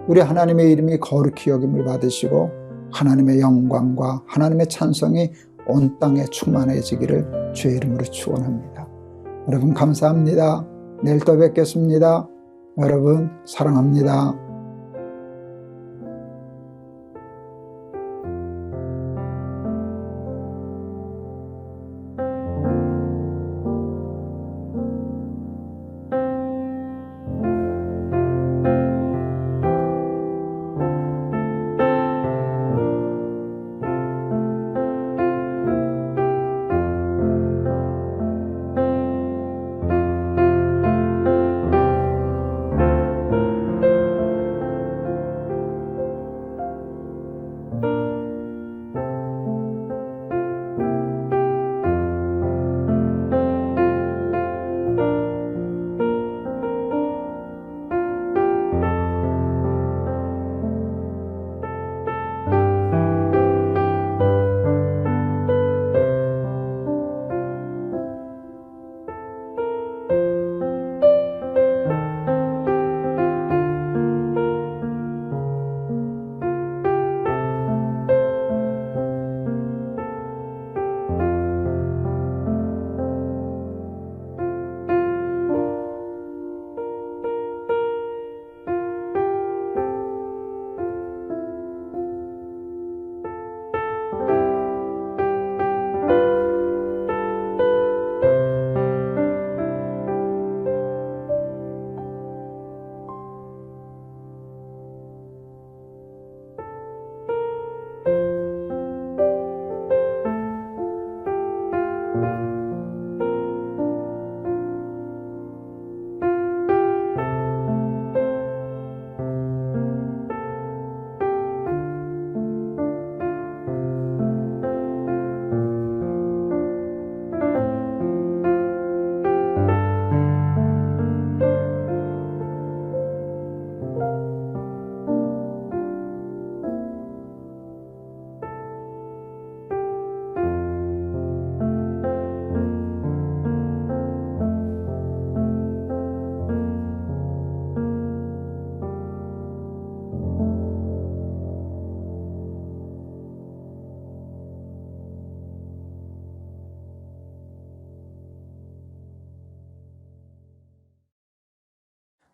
A: 우리 하나님의 이름이 거룩히 여김을 받으시고 하나님의 영광과 하나님의 찬송이 온 땅에 충만해지기를 주의 이름으로 축원합니다. 여러분 감사합니다. 내일 또 뵙겠습니다. 여러분 사랑합니다.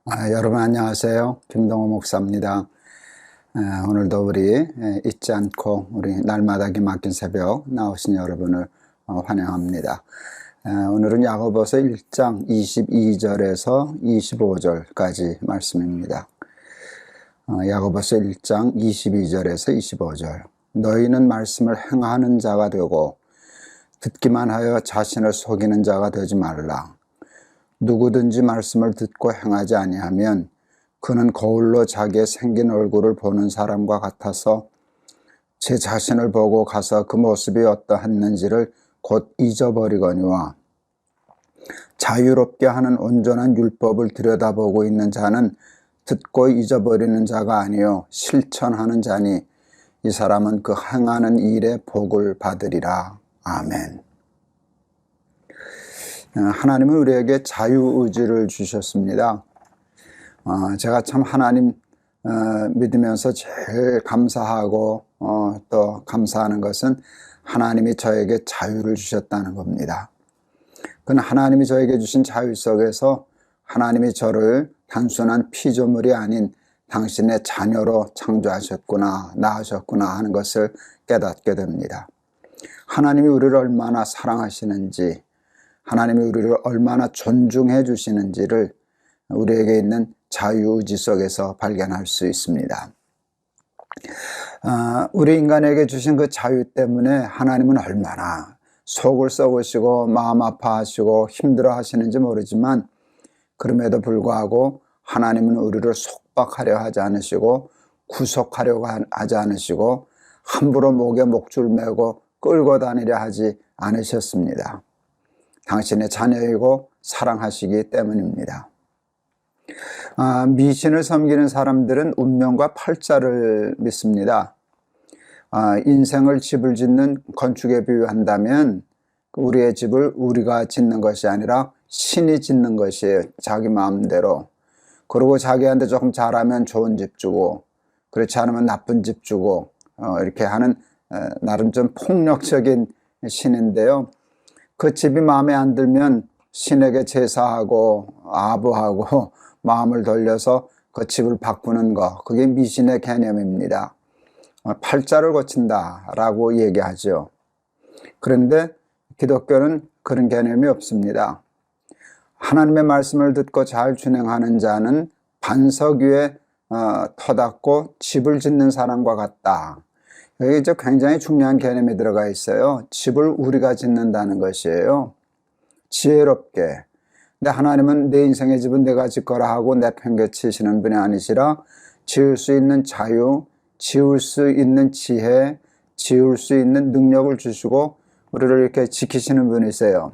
A: 여러분 안녕하세요. 김동호 목사입니다. 오늘도 우리 잊지 않고 우리 날마다 기막힌 새벽 나오신 여러분을 환영합니다. 오늘은 야고보서 1장 22절에서 25절까지 말씀입니다. 야고보서 1장 22절에서 25절. 너희는 말씀을 행하는 자가 되고 듣기만 하여 자신을 속이는 자가 되지 말라. 누구든지 말씀을 듣고 행하지 아니하면 그는 거울로 자기의 생긴 얼굴을 보는 사람과 같아서 제 자신을 보고 가서 그 모습이 어떠했는지를 곧 잊어버리거니와 자유롭게 하는 온전한 율법을 들여다보고 있는 자는 듣고 잊어버리는 자가 아니요 실천하는 자니 이 사람은 그 행하는 일에 복을 받으리라. 아멘. 하나님은 우리에게 자유의지를 주셨습니다. 제가 참 하나님 믿으면서 제일 감사하고 또 감사하는 것은 하나님이 저에게 자유를 주셨다는 겁니다. 그건 하나님이 저에게 주신 자유 속에서 하나님이 저를 단순한 피조물이 아닌 당신의 자녀로 창조하셨구나, 낳으셨구나 하는 것을 깨닫게 됩니다. 하나님이 우리를 얼마나 사랑하시는지, 하나님이 우리를 얼마나 존중해 주시는지를 우리에게 있는 자유의지 속에서 발견할 수 있습니다. 우리 인간에게 주신 그 자유 때문에 하나님은 얼마나 속을 썩으시고 마음 아파하시고 힘들어 하시는지 모르지만 그럼에도 불구하고 하나님은 우리를 속박하려 하지 않으시고 구속하려고 하지 않으시고 함부로 목에 목줄 매고 끌고 다니려 하지 않으셨습니다. 당신의 자녀이고 사랑하시기 때문입니다. 미신을 섬기는 사람들은 운명과 팔자를 믿습니다. 인생을 집을 짓는 건축에 비유한다면 우리의 집을 우리가 짓는 것이 아니라 신이 짓는 것이에요. 자기 마음대로. 그리고 자기한테 조금 잘하면 좋은 집 주고 그렇지 않으면 나쁜 집 주고 이렇게 하는 나름 좀 폭력적인 신인데요. 그 집이 마음에 안 들면 신에게 제사하고 아부하고 마음을 돌려서 그 집을 바꾸는 거, 그게 미신의 개념입니다. 팔자를 고친다라고 얘기하죠. 그런데 기독교는 그런 개념이 없습니다. 하나님의 말씀을 듣고 잘 준행하는 자는 반석 위에 터닫고 집을 짓는 사람과 같다. 여기 이제 굉장히 중요한 개념이 들어가 있어요. 집을 우리가 짓는다는 것이에요. 지혜롭게. 근데 하나님은 내 인생의 집은 내가 짓거라 하고 내팽개치시는 분이 아니시라 지을 수 있는 자유, 지을 수 있는 지혜, 지을 수 있는 능력을 주시고 우리를 이렇게 지키시는 분이세요.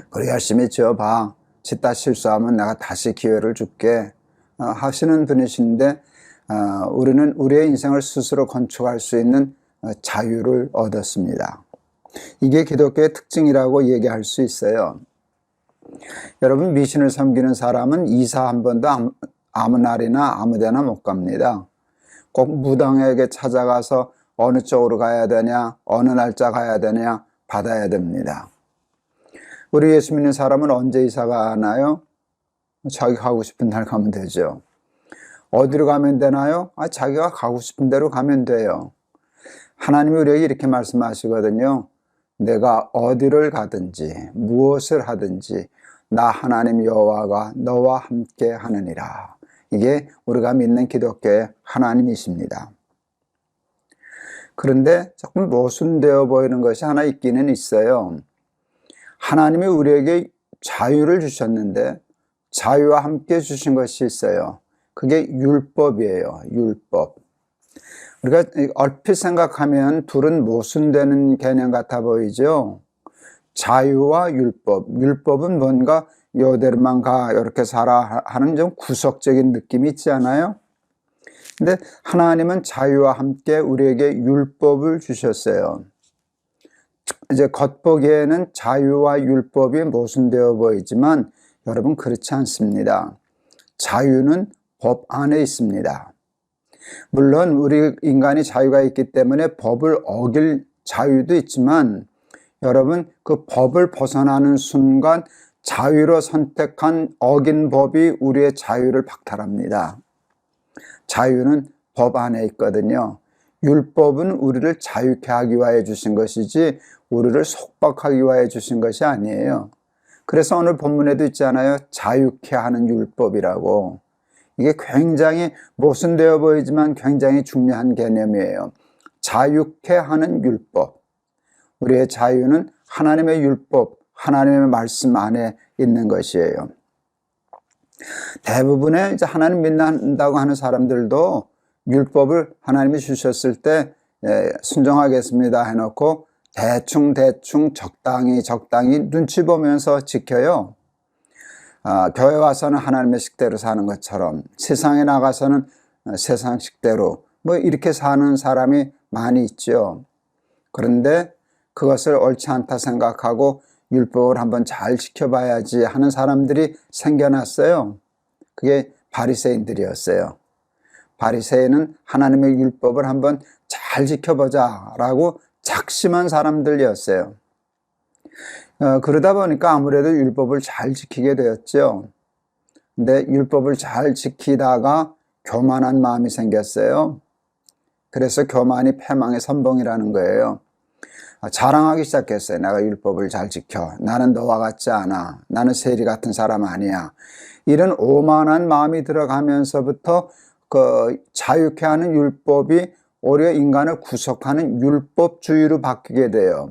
A: 그래 열심히 지어봐. 짓다 실수하면 내가 다시 기회를 줄게 하시는 분이신데 우리는 우리의 인생을 스스로 건축할 수 있는 자유를 얻었습니다. 이게 기독교의 특징이라고 얘기할 수 있어요. 여러분 미신을 섬기는 사람은 이사 한 번도 아무 날이나 아무 데나 못 갑니다. 꼭 무당에게 찾아가서 어느 쪽으로 가야 되냐, 어느 날짜 가야 되냐 받아야 됩니다. 우리 예수 믿는 사람은 언제 이사 가나요? 자기 가고 싶은 날 가면 되죠. 어디로 가면 되나요? 자기가 가고 싶은 대로 가면 돼요. 하나님이 우리에게 이렇게 말씀하시거든요. 내가 어디를 가든지 무엇을 하든지 나 하나님 여호와가 너와 함께 하느니라. 이게 우리가 믿는 기독교의 하나님이십니다. 그런데 조금 모순되어 보이는 것이 하나 있기는 있어요. 하나님이 우리에게 자유를 주셨는데 자유와 함께 주신 것이 있어요. 그게 율법이에요. 율법. 우리가 얼핏 생각하면 둘은 모순되는 개념 같아 보이죠. 자유와 율법. 율법은 뭔가 요대로만 가 이렇게 살아 하는 좀 구속적인 느낌이 있지 않아요? 근데 하나님은 자유와 함께 우리에게 율법을 주셨어요. 이제 겉보기에는 자유와 율법이 모순되어 보이지만 여러분 그렇지 않습니다. 자유는 법 안에 있습니다. 물론 우리 인간이 자유가 있기 때문에 법을 어길 자유도 있지만 여러분 그 법을 벗어나는 순간
B: 자유로 선택한 어긴 법이 우리의 자유를 박탈합니다. 자유는 법 안에 있거든요. 율법은 우리를 자유케 하기 위하여 주신 것이지 우리를 속박하기 위하여 주신 것이 아니에요. 그래서 오늘 본문에도 있잖아요. 자유케 하는 율법이라고. 이게 굉장히 모순되어 보이지만 굉장히 중요한 개념이에요. 자유케 하는 율법. 우리의 자유는 하나님의 율법, 하나님의 말씀 안에 있는 것이에요. 대부분의 이제 하나님 믿는다고 하는 사람들도 율법을 하나님이 주셨을 때 순종하겠습니다 해놓고 대충 적당히 눈치 보면서 지켜요. 교회 와서는 하나님의 식대로 사는 것처럼 세상에 나가서는 세상 식대로 뭐 이렇게 사는 사람이 많이 있죠. 그런데 그것을 옳지 않다 생각하고 율법을 한번 잘 지켜봐야지 하는 사람들이 생겨났어요. 그게 바리새인들이었어요. 바리새인은 하나님의 율법을 한번 잘 지켜보자라고 작심한 사람들이었어요. 그러다 보니까 아무래도 율법을 잘 지키게 되었죠. 근데 율법을 잘 지키다가 교만한 마음이 생겼어요. 그래서 교만이 패망의 선봉이라는 거예요. 자랑하기 시작했어요. 내가 율법을 잘 지켜. 나는 너와 같지 않아. 나는 세리 같은 사람 아니야. 이런 오만한 마음이 들어가면서부터 그 자유케 하는 율법이 오히려 인간을 구속하는 율법주의로 바뀌게 돼요.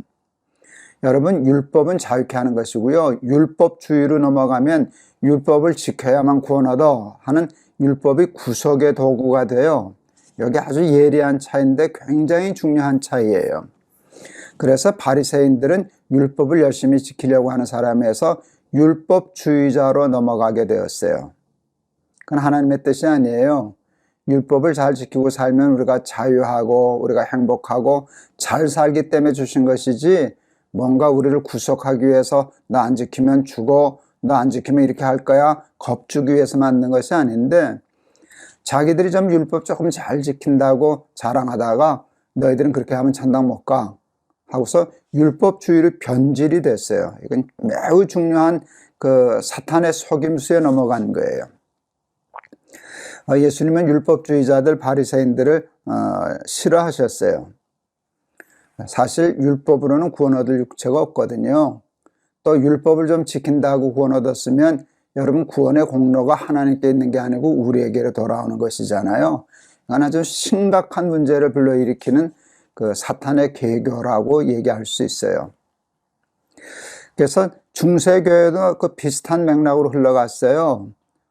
B: 여러분, 율법은 자유케 하는 것이고요. 율법주의로 넘어가면 율법을 지켜야만 구원하다 하는 율법이 구속의 도구가 돼요. 여기 아주 예리한 차이인데 굉장히 중요한 차이예요. 그래서 바리새인들은 율법을 열심히 지키려고 하는 사람에서 율법주의자로 넘어가게 되었어요. 그건 하나님의 뜻이 아니에요. 율법을 잘 지키고 살면 우리가 자유하고 우리가 행복하고 잘 살기 때문에 주신 것이지 뭔가 우리를 구속하기 위해서 너 안 지키면 죽어, 너 안 지키면 이렇게 할 거야 겁주기 위해서 만든 것이 아닌데 자기들이 좀 율법 조금 잘 지킨다고 자랑하다가 너희들은 그렇게 하면 천당 못 가 하고서 율법주의로 변질이 됐어요. 이건 매우 중요한 그 사탄의 속임수에 넘어간 거예요. 예수님은 율법주의자들 바리새인들을 싫어하셨어요. 사실 율법으로는 구원 얻을 육체가 없거든요. 또 율법을 좀 지킨다고 구원 얻었으면 여러분 구원의 공로가 하나님께 있는 게 아니고 우리에게로 돌아오는 것이잖아요. 이건 아주 심각한 문제를 불러일으키는 그 사탄의 계교라고 얘기할 수 있어요. 그래서 중세교회도 그 비슷한 맥락으로 흘러갔어요.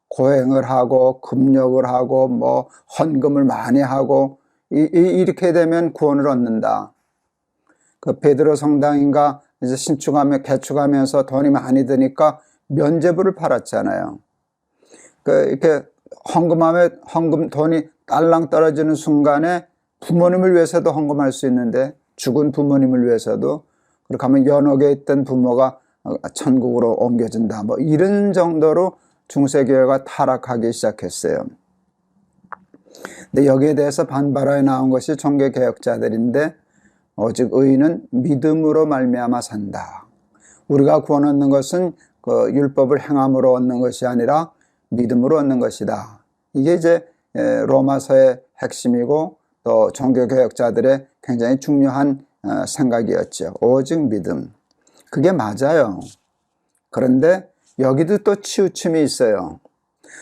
B: 고행을 하고 금욕을 하고 뭐 헌금을 많이 하고 이렇게 되면 구원을 얻는다. 그 베드로 성당인가 이제 신축하며 개축하면서 돈이 많이 드니까 면죄부를 팔았잖아요. 그 이렇게 헌금하면 헌금 돈이 딸랑 떨어지는 순간에 부모님을 위해서도 헌금할 수 있는데 죽은 부모님을 위해서도 그렇게 하면 연옥에 있던 부모가 천국으로 옮겨진다. 뭐 이런 정도로 중세교회가 타락하기 시작했어요. 근데 여기에 대해서 반발하여 나온 것이 종교개혁자들인데 오직 의인은 믿음으로 말미암아 산다. 우리가 구원 얻는 것은 그 율법을 행함으로 얻는 것이 아니라 믿음으로 얻는 것이다. 이게 이제 로마서의 핵심이고 또 종교개혁자들의 굉장히 중요한 생각이었죠. 오직 믿음. 그게 맞아요. 그런데 여기도 또 치우침이 있어요.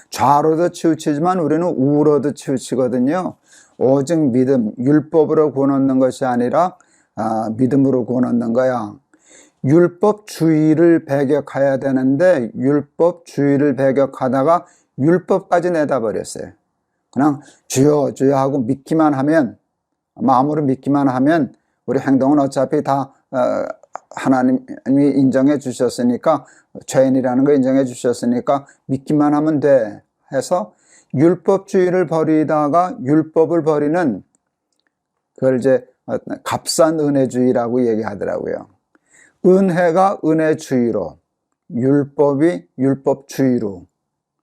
B: 좌로도 치우치지만 우리는 우로도 치우치거든요. 오직 믿음, 율법으로 구원 얻는 것이 아니라 믿음으로 구원 얻는 거야. 율법주의를 배격해야 되는데 율법주의를 배격하다가 율법까지 내다버렸어요. 그냥 주여 주여 하고 믿기만 하면, 마음으로 믿기만 하면 우리 행동은 어차피 다 하나님이 인정해 주셨으니까, 죄인이라는 거 인정해 주셨으니까 믿기만 하면 돼 해서 율법주의를 버리다가 율법을 버리는 그걸 이제 값싼 은혜주의라고 얘기하더라고요. 은혜가 은혜주의로, 율법이 율법주의로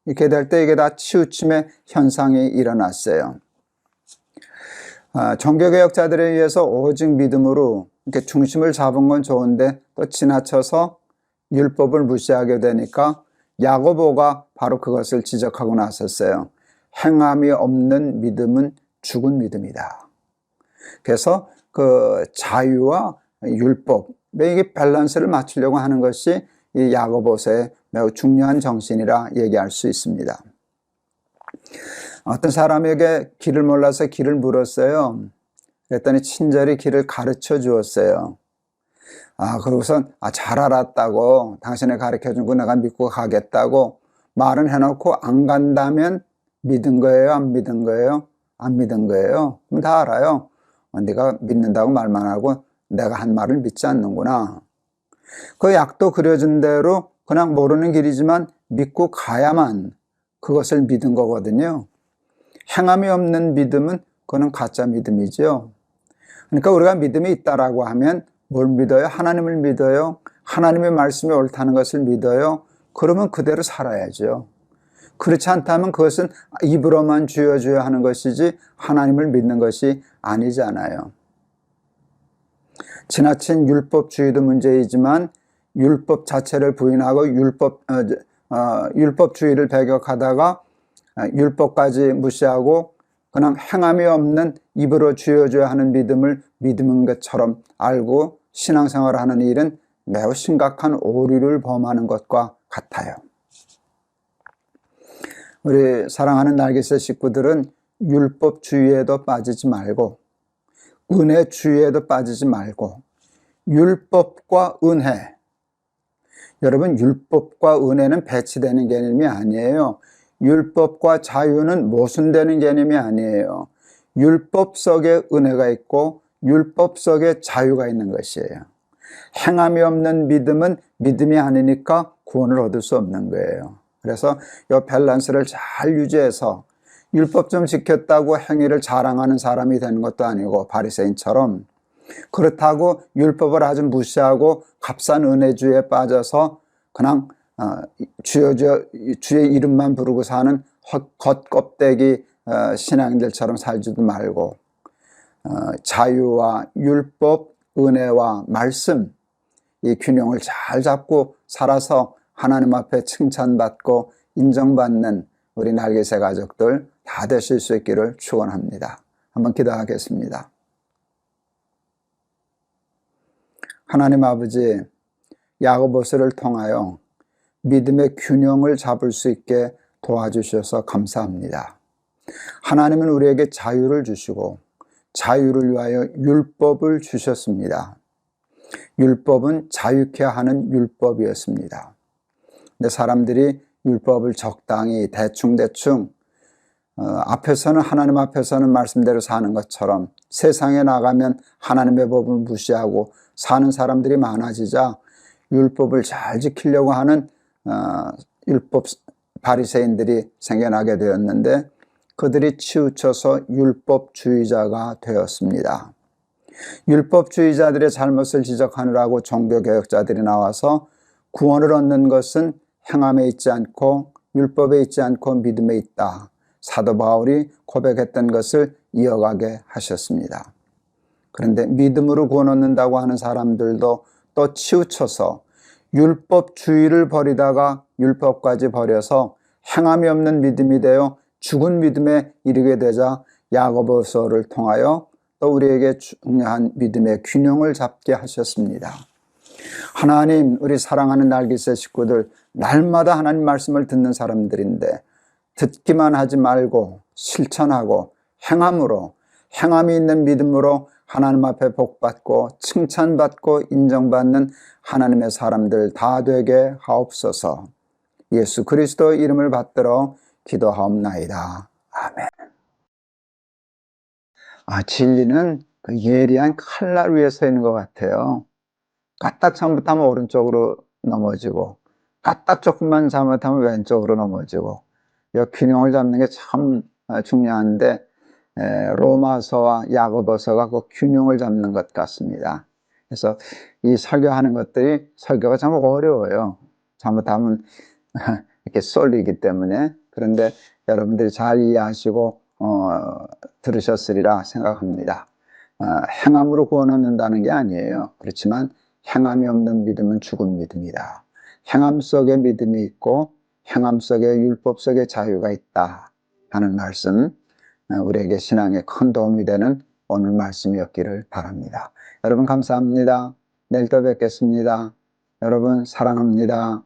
B: 이렇게 될 때 이게 다 치우침의 현상이 일어났어요. 종교개혁자들에 의해서 오직 믿음으로 이렇게 중심을 잡은 건 좋은데 또 지나쳐서 율법을 무시하게 되니까 야고보가 바로 그것을 지적하고 나섰어요. 행함이 없는 믿음은 죽은 믿음이다. 그래서 그 자유와 율법, 이게 밸런스를 맞추려고 하는 것이 이 야고보서의 매우 중요한 정신이라 얘기할 수 있습니다. 어떤 사람에게 길을 몰라서 길을 물었어요. 그랬더니 친절히 길을 가르쳐 주었어요. 그러고선 잘 알았다고, 당신이 가르쳐 준 거 내가 믿고 가겠다고 말은 해놓고 안 간다면 믿은 거예요? 안 믿은 거예요? 안 믿은 거예요? 그럼 다 알아요. 네가 믿는다고 말만 하고 내가 한 말을 믿지 않는구나. 그 약도 그려준 대로 그냥 모르는 길이지만 믿고 가야만 그것을 믿은 거거든요. 행함이 없는 믿음은 그거는 가짜 믿음이죠. 그러니까 우리가 믿음이 있다라고 하면 뭘 믿어요? 하나님을 믿어요. 하나님의 말씀이 옳다는 것을 믿어요. 그러면 그대로 살아야죠. 그렇지 않다면 그것은 입으로만 주여 하는 것이지 하나님을 믿는 것이 아니잖아요. 지나친 율법주의도 문제이지만 율법 자체를 부인하고 율법주의를 배격하다가 율법까지 무시하고 그냥 행함이 없는 입으로 주여 하는 믿음을 믿음인 것처럼 알고 신앙생활을 하는 일은 매우 심각한 오류를 범하는 것과 같아요. 우리 사랑하는 날개새 식구들은 율법주의에도 빠지지 말고 은혜주의에도 빠지지 말고 율법과 은혜, 여러분 율법과 은혜는 배치되는 개념이 아니에요. 율법과 자유는 모순되는 개념이 아니에요. 율법 속에 은혜가 있고 율법 속에 자유가 있는 것이에요. 행함이 없는 믿음은 믿음이 아니니까 구원을 얻을 수 없는 거예요. 그래서 이 밸런스를 잘 유지해서 율법 좀 지켰다고 행위를 자랑하는 사람이 되는 것도 아니고 바리새인처럼, 그렇다고 율법을 아주 무시하고 값싼 은혜주의에 빠져서 그냥 주의 이름만 부르고 사는 겉껍데기 신앙인들처럼 살지도 말고 자유와 율법, 은혜와 말씀, 이 균형을 잘 잡고 살아서 하나님 앞에 칭찬받고 인정받는 우리 날개새 가족들 다 되실 수 있기를 축원합니다. 한번 기도하겠습니다. 하나님 아버지, 야고보서를 통하여 믿음의 균형을 잡을 수 있게 도와주셔서 감사합니다. 하나님은 우리에게 자유를 주시고 자유를 위하여 율법을 주셨습니다. 율법은 자유케 하는 율법이었습니다. 근데 사람들이 율법을 적당히 대충 앞에서는 하나님 앞에서는 말씀대로 사는 것처럼 세상에 나가면 하나님의 법을 무시하고 사는 사람들이 많아지자 율법을 잘 지키려고 하는 율법 바리새인들이 생겨나게 되었는데 그들이 치우쳐서 율법주의자가 되었습니다. 율법주의자들의 잘못을 지적하느라고 종교개혁자들이 나와서 구원을 얻는 것은 행함에 있지 않고 율법에 있지 않고 믿음에 있다. 사도 바울이 고백했던 것을 이어가게 하셨습니다. 그런데 믿음으로 구원 얻는다고 하는 사람들도 또 치우쳐서 율법주의를 버리다가 율법까지 버려서 행함이 없는 믿음이 되어 죽은 믿음에 이르게 되자 야고보서를 통하여 또 우리에게 중요한 믿음의 균형을 잡게 하셨습니다. 하나님, 우리 사랑하는 날개새 식구들 날마다 하나님 말씀을 듣는 사람들인데 듣기만 하지 말고 실천하고 행함으로, 행함이 있는 믿음으로 하나님 앞에 복받고 칭찬받고 인정받는 하나님의 사람들 다 되게 하옵소서. 예수 그리스도 이름을 받들어 기도하옵나이다. 아멘. 진리는 그 예리한 칼날 위에 서 있는 것 같아요. 까딱 잘못하면 오른쪽으로 넘어지고 까딱 조금만 잘못하면 왼쪽으로 넘어지고 이 균형을 잡는 게 참 중요한데 로마서와 야고보서가 그 균형을 잡는 것 같습니다. 그래서 이 설교하는 것들이 설교가 참 어려워요. 잘못하면 이렇게 쏠리기 때문에. 그런데 여러분들이 잘 이해하시고 들으셨으리라 생각합니다. 행함으로 구원 얻는다는 게 아니에요. 그렇지만 행함이 없는 믿음은 죽은 믿음이다. 행함 속에 믿음이 있고 행함 속에 율법 속에 자유가 있다 하는 말씀, 우리에게 신앙에 큰 도움이 되는 오늘 말씀이었기를 바랍니다. 여러분 감사합니다. 내일 또 뵙겠습니다. 여러분 사랑합니다.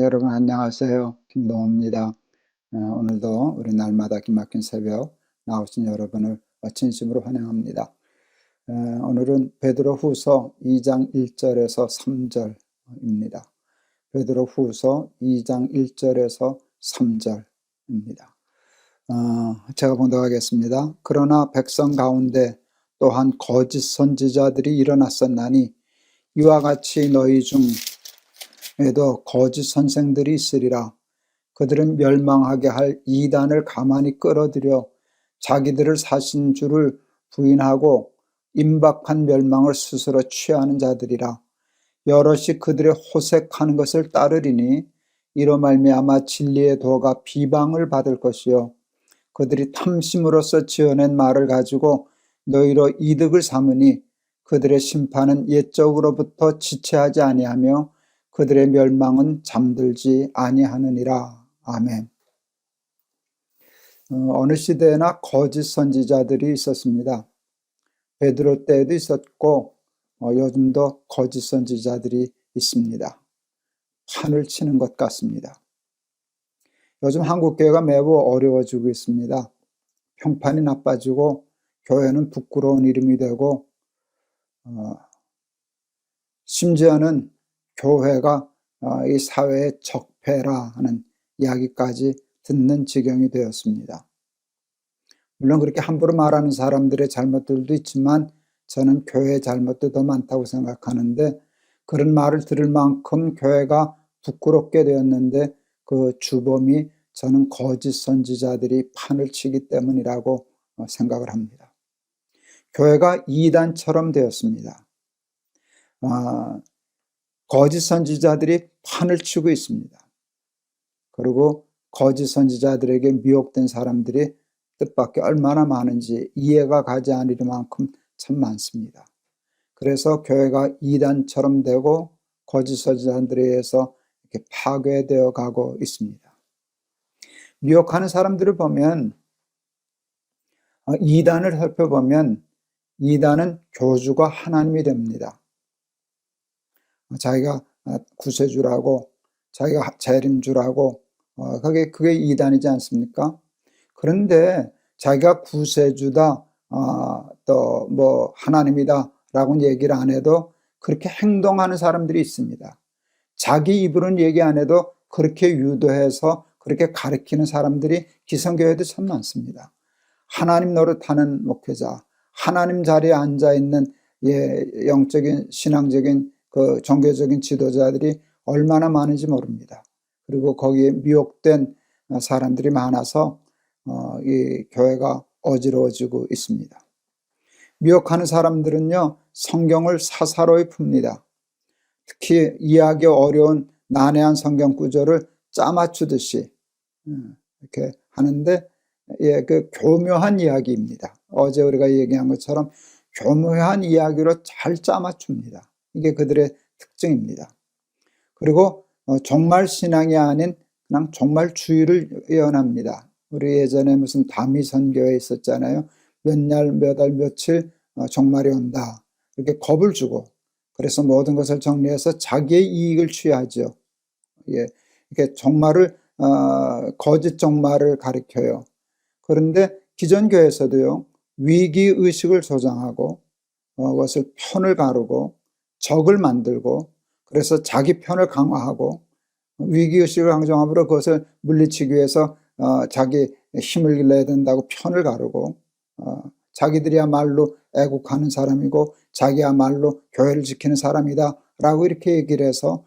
B: 여러분 안녕하세요. 김동호입니다. 오늘도 우리 날마다 기막힌 새벽 나오신 여러분을 진심으로 환영합니다. 오늘은 베드로후서 2장 1절에서 3절입니다. 베드로후서 2장 1절에서 3절입니다. 제가 봉독하겠습니다. 그러나 백성 가운데 또한 거짓 선지자들이 일어났었나니 이와 같이 너희 중에도 거짓 선생들이 있으리라. 그들은 멸망하게 할 이단을 가만히 끌어들여 자기들을 사신 줄을 부인하고 임박한 멸망을 스스로 취하는 자들이라. 여럿이 그들의 호색하는 것을 따르리니 이로 말미암아 진리의 도가 비방을 받을 것이요 그들이 탐심으로써 지어낸 말을 가지고 너희로 이득을 삼으니 그들의 심판은 옛적으로부터 지체하지 아니하며 그들의 멸망은 잠들지 아니하느니라. 아멘. 어느 시대에나 거짓 선지자들이 있었습니다. 베드로 때에도 있었고 요즘도 거짓 선지자들이 있습니다. 판을 치는 것 같습니다. 요즘 한국교회가 매우 어려워지고 있습니다. 평판이 나빠지고 교회는 부끄러운 이름이 되고 심지어는 교회가 이 사회의 적폐라 하는 이야기까지 듣는 지경이 되었습니다. 물론 그렇게 함부로 말하는 사람들의 잘못들도 있지만 저는 교회의 잘못도 더 많다고 생각하는데 그런 말을 들을 만큼 교회가 부끄럽게 되었는데 그 주범이 저는 거짓 선지자들이 판을 치기 때문이라고 생각을 합니다. 교회가 이단처럼 되었습니다. 거짓 선지자들이 판을 치고 있습니다. 그리고 거짓 선지자들에게 미혹된 사람들이 뜻밖의 얼마나 많은지 이해가 가지 않을 만큼 참 많습니다. 그래서 교회가 이단처럼 되고 거짓 선지자들에 의해서 이렇게 파괴되어 가고 있습니다. 미혹하는 사람들을 보면
A: 이단을 살펴보면 이단은 교주가 하나님이 됩니다. 자기가 구세주라고, 자기가 재림주라고, 그게 이단이지 않습니까? 그런데 자기가 구세주다, 또 뭐 하나님이다 라고는 얘기를 안 해도 그렇게 행동하는 사람들이 있습니다. 자기 입으로는 얘기 안 해도 그렇게 유도해서 그렇게 가르치는 사람들이 기성교회도 참 많습니다. 하나님 노릇하는 목회자, 하나님 자리에 앉아있는 영적인 신앙적인 그 종교적인 지도자들이 얼마나 많은지 모릅니다. 그리고 거기에 미혹된 사람들이 많아서 이 교회가 어지러워지고 있습니다. 미혹하는 사람들은요, 성경을 사사로이 풉니다. 특히 이해하기 어려운 난해한 성경 구절을 짜맞추듯이 이렇게 하는데, 그 교묘한 이야기입니다. 어제 우리가 얘기한 것처럼 교묘한 이야기로 잘 짜맞춥니다. 이게 그들의 특징입니다. 그리고 종말 신앙이 아닌 그냥 종말 주의를 예언합니다. 우리 예전에 무슨 다미 선교에 있었잖아요. 몇 날, 몇 월, 며칠 종말이 온다. 이렇게 겁을 주고, 그래서 모든 것을 정리해서 자기의 이익을 취하죠. 이렇게 종말을, 거짓 종말을 가리켜요. 그런데 기존 교회에서도요, 위기의식을 조장하고, 그것을 편을 가르고, 적을 만들고, 그래서 자기 편을 강화하고, 위기의식을 강조함으로 그것을 물리치기 위해서 자기 힘을 내야 된다고 편을 가르고, 자기들이야말로 애국하는 사람이고 자기야말로 교회를 지키는 사람이다 라고 이렇게 얘기를 해서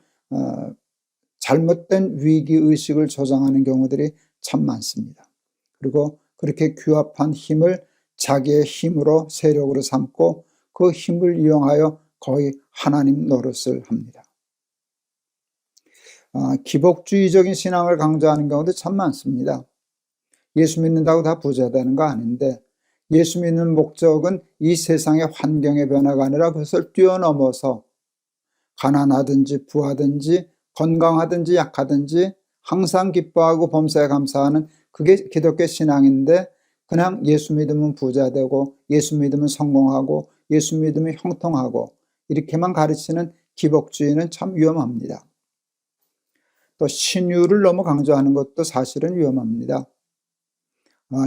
A: 잘못된 위기의식을 조장하는 경우들이 참 많습니다. 그리고 그렇게 규합한 힘을 자기의 힘으로 세력으로 삼고 그 힘을 이용하여 거의 하나님 노릇을 합니다. 기복주의적인 신앙을 강조하는 경우도 참 많습니다. 예수 믿는다고 다 부자 되는 거 아닌데, 예수 믿는 목적은 이 세상의 환경의 변화가 아니라 그것을 뛰어넘어서 가난하든지 부하든지 건강하든지 약하든지 항상 기뻐하고 범사에 감사하는, 그게 기독교 신앙인데, 그냥 예수 믿으면 부자 되고 예수 믿으면 성공하고 예수 믿으면 형통하고 이렇게만 가르치는 기복주의는 참 위험합니다. 또 신유를 너무 강조하는 것도 사실은 위험합니다.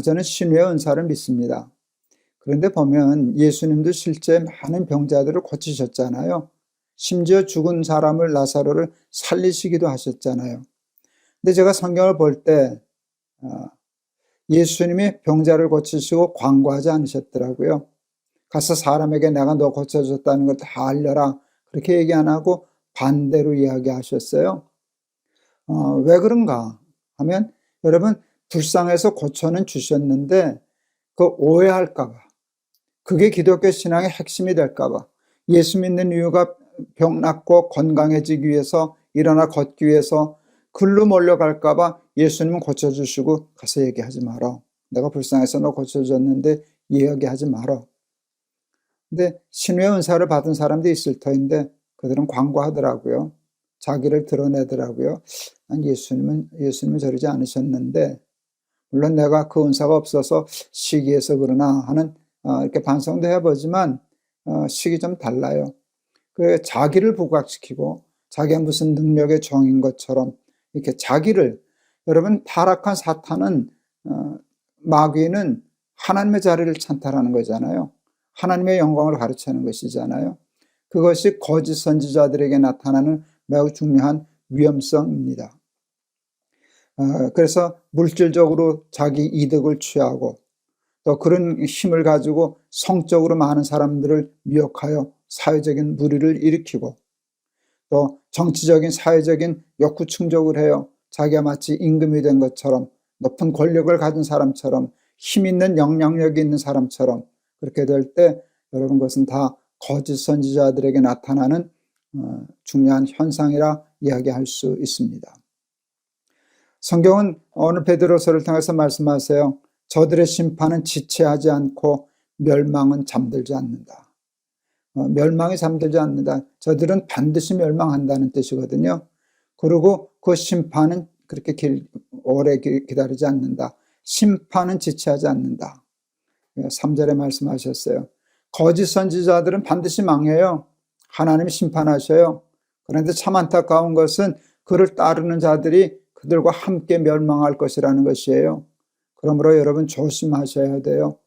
A: 저는 신유의 은사를 믿습니다. 그런데 보면 예수님도 실제 많은 병자들을 고치셨잖아요. 심지어 죽은 사람을, 나사로를 살리시기도 하셨잖아요. 근데 제가 성경을 볼 때 예수님이 병자를 고치시고 광고하지 않으셨더라고요. 가서 사람에게 내가 너 고쳐줬다는 걸 다 알려라, 그렇게 얘기 안 하고 반대로 이야기하셨어요. 왜 그런가 하면, 여러분, 불쌍해서 고쳐는 주셨는데 그 오해할까 봐, 그게 기독교 신앙의 핵심이 될까 봐, 예수 믿는 이유가 병 낫고 건강해지기 위해서, 일어나 걷기 위해서, 글로 몰려갈까 봐 예수님은 고쳐주시고 가서 얘기하지 마라. 내가 불쌍해서 너 고쳐줬는데 이야기하지 마라. 근데 신유의 은사를 받은 사람도 있을 터인데 그들은 광고하더라고요. 자기를 드러내더라고요. 예수님은 저러지 않으셨는데, 물론 내가 그 은사가 없어서 시기해서 그러나 하는 이렇게 반성도 해보지만 시기 좀 달라요. 그 자기를 부각시키고 자기가 무슨 능력의 종인 것처럼 이렇게 자기를, 여러분, 타락한 사탄은, 마귀는 하나님의 자리를 찬탈하는 거잖아요. 하나님의 영광을 가르치는 것이잖아요. 그것이 거짓 선지자들에게 나타나는 매우 중요한 위험성입니다. 그래서 물질적으로 자기 이득을 취하고 또 그런 힘을 가지고 성적으로 많은 사람들을 미혹하여 사회적인 무리를 일으키고, 또 정치적인 사회적인 욕구 충족을 해요. 자기가 마치 임금이 된 것처럼, 높은 권력을 가진 사람처럼, 힘 있는 영향력이 있는 사람처럼 그렇게 될 때, 여러분, 그것은 다 거짓 선지자들에게 나타나는 중요한 현상이라 이야기할 수 있습니다. 성경은 오늘 베드로서를 통해서 말씀하세요. 저들의 심판은 지체하지 않고 멸망은 잠들지 않는다. 멸망이 잠들지 않는다. 저들은 반드시 멸망한다는 뜻이거든요. 그리고 그 심판은 그렇게 오래 기다리지 않는다. 심판은 지체하지 않는다. 3절에 말씀하셨어요. 거짓 선지자들은 반드시 망해요. 하나님이 심판하셔요. 그런데 참 안타까운 것은 그를 따르는 자들이 그들과 함께 멸망할 것이라는 것이에요. 그러므로 여러분 조심하셔야 돼요.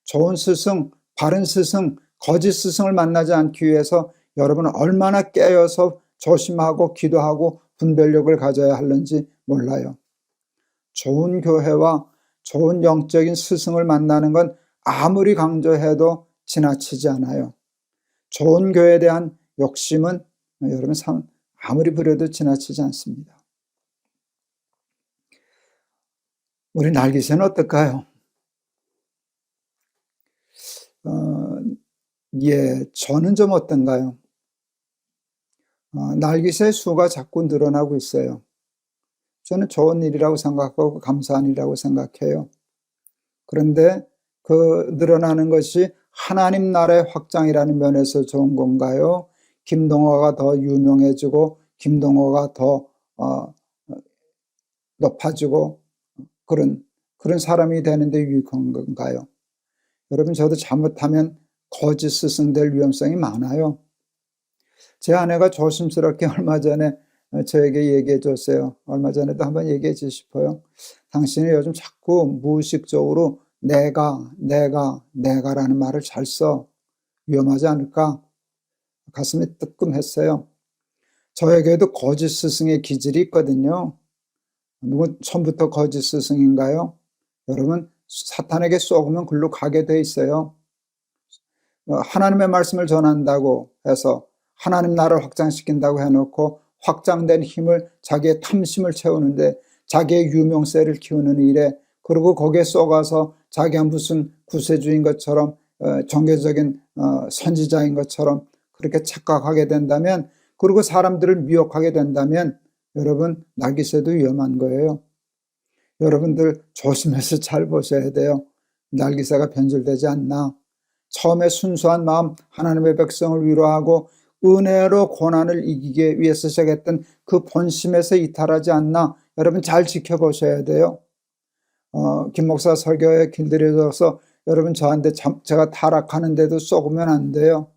A: 좋은 스승, 바른 스승, 거짓 스승을 만나지 않기 위해서 여러분은 얼마나 깨어서 조심하고 기도하고 분별력을 가져야 하는지 몰라요. 좋은 교회와 좋은 영적인 스승을 만나는 건 아무리 강조해도 지나치지 않아요. 좋은 교회에 대한 욕심은 여러분 아무리 부려도 지나치지 않습니다. 우리 날기새는 어떨까요? 저는 좀 어떤가요? 날기새 수가 자꾸 늘어나고 있어요. 저는 좋은 일이라고 생각하고 감사한 일이라고 생각해요. 그런데 그 늘어나는 것이 하나님 나라의 확장이라는 면에서 좋은 건가요? 김동호가 더 유명해지고 김동호가 더 높아지고 그런 사람이 되는데 유익한 건가요? 여러분, 저도 잘못하면 거짓 스승 될 위험성이 많아요. 제 아내가 조심스럽게 얼마 전에 저에게 얘기해 줬어요. 얼마 전에도 한번 얘기해 주시고요. 당신이 요즘 자꾸 무의식적으로 내가라는 말을 잘 써. 위험하지 않을까? 가슴이 뜨끔했어요. 저에게도 거짓 스승의 기질이 있거든요. 누구 처음부터 거짓 스승인가요? 여러분, 사탄에게 쏘으면 글로 가게 돼 있어요. 하나님의 말씀을 전한다고 해서 하나님 나라를 확장시킨다고 해놓고 확장된 힘을 자기의 탐심을 채우는데 자기의 유명세를 키우는 일에, 그리고 거기에 쏘가서 자기가 무슨 구세주인 것처럼 종교적인 선지자인 것처럼 그렇게 착각하게 된다면, 그리고 사람들을 미혹하게 된다면 여러분, 날기새도 위험한 거예요. 여러분들 조심해서 잘 보셔야 돼요. 날기새가 변질되지 않나. 처음에 순수한 마음, 하나님의 백성을 위로하고 은혜로 고난을 이기기 위해서 시작했던 그 본심에서 이탈하지 않나. 여러분 잘 지켜보셔야 돼요. 김 목사 설교에 길들여져서 여러분 저한테 제가 타락하는데도 쏘으면 안 돼요.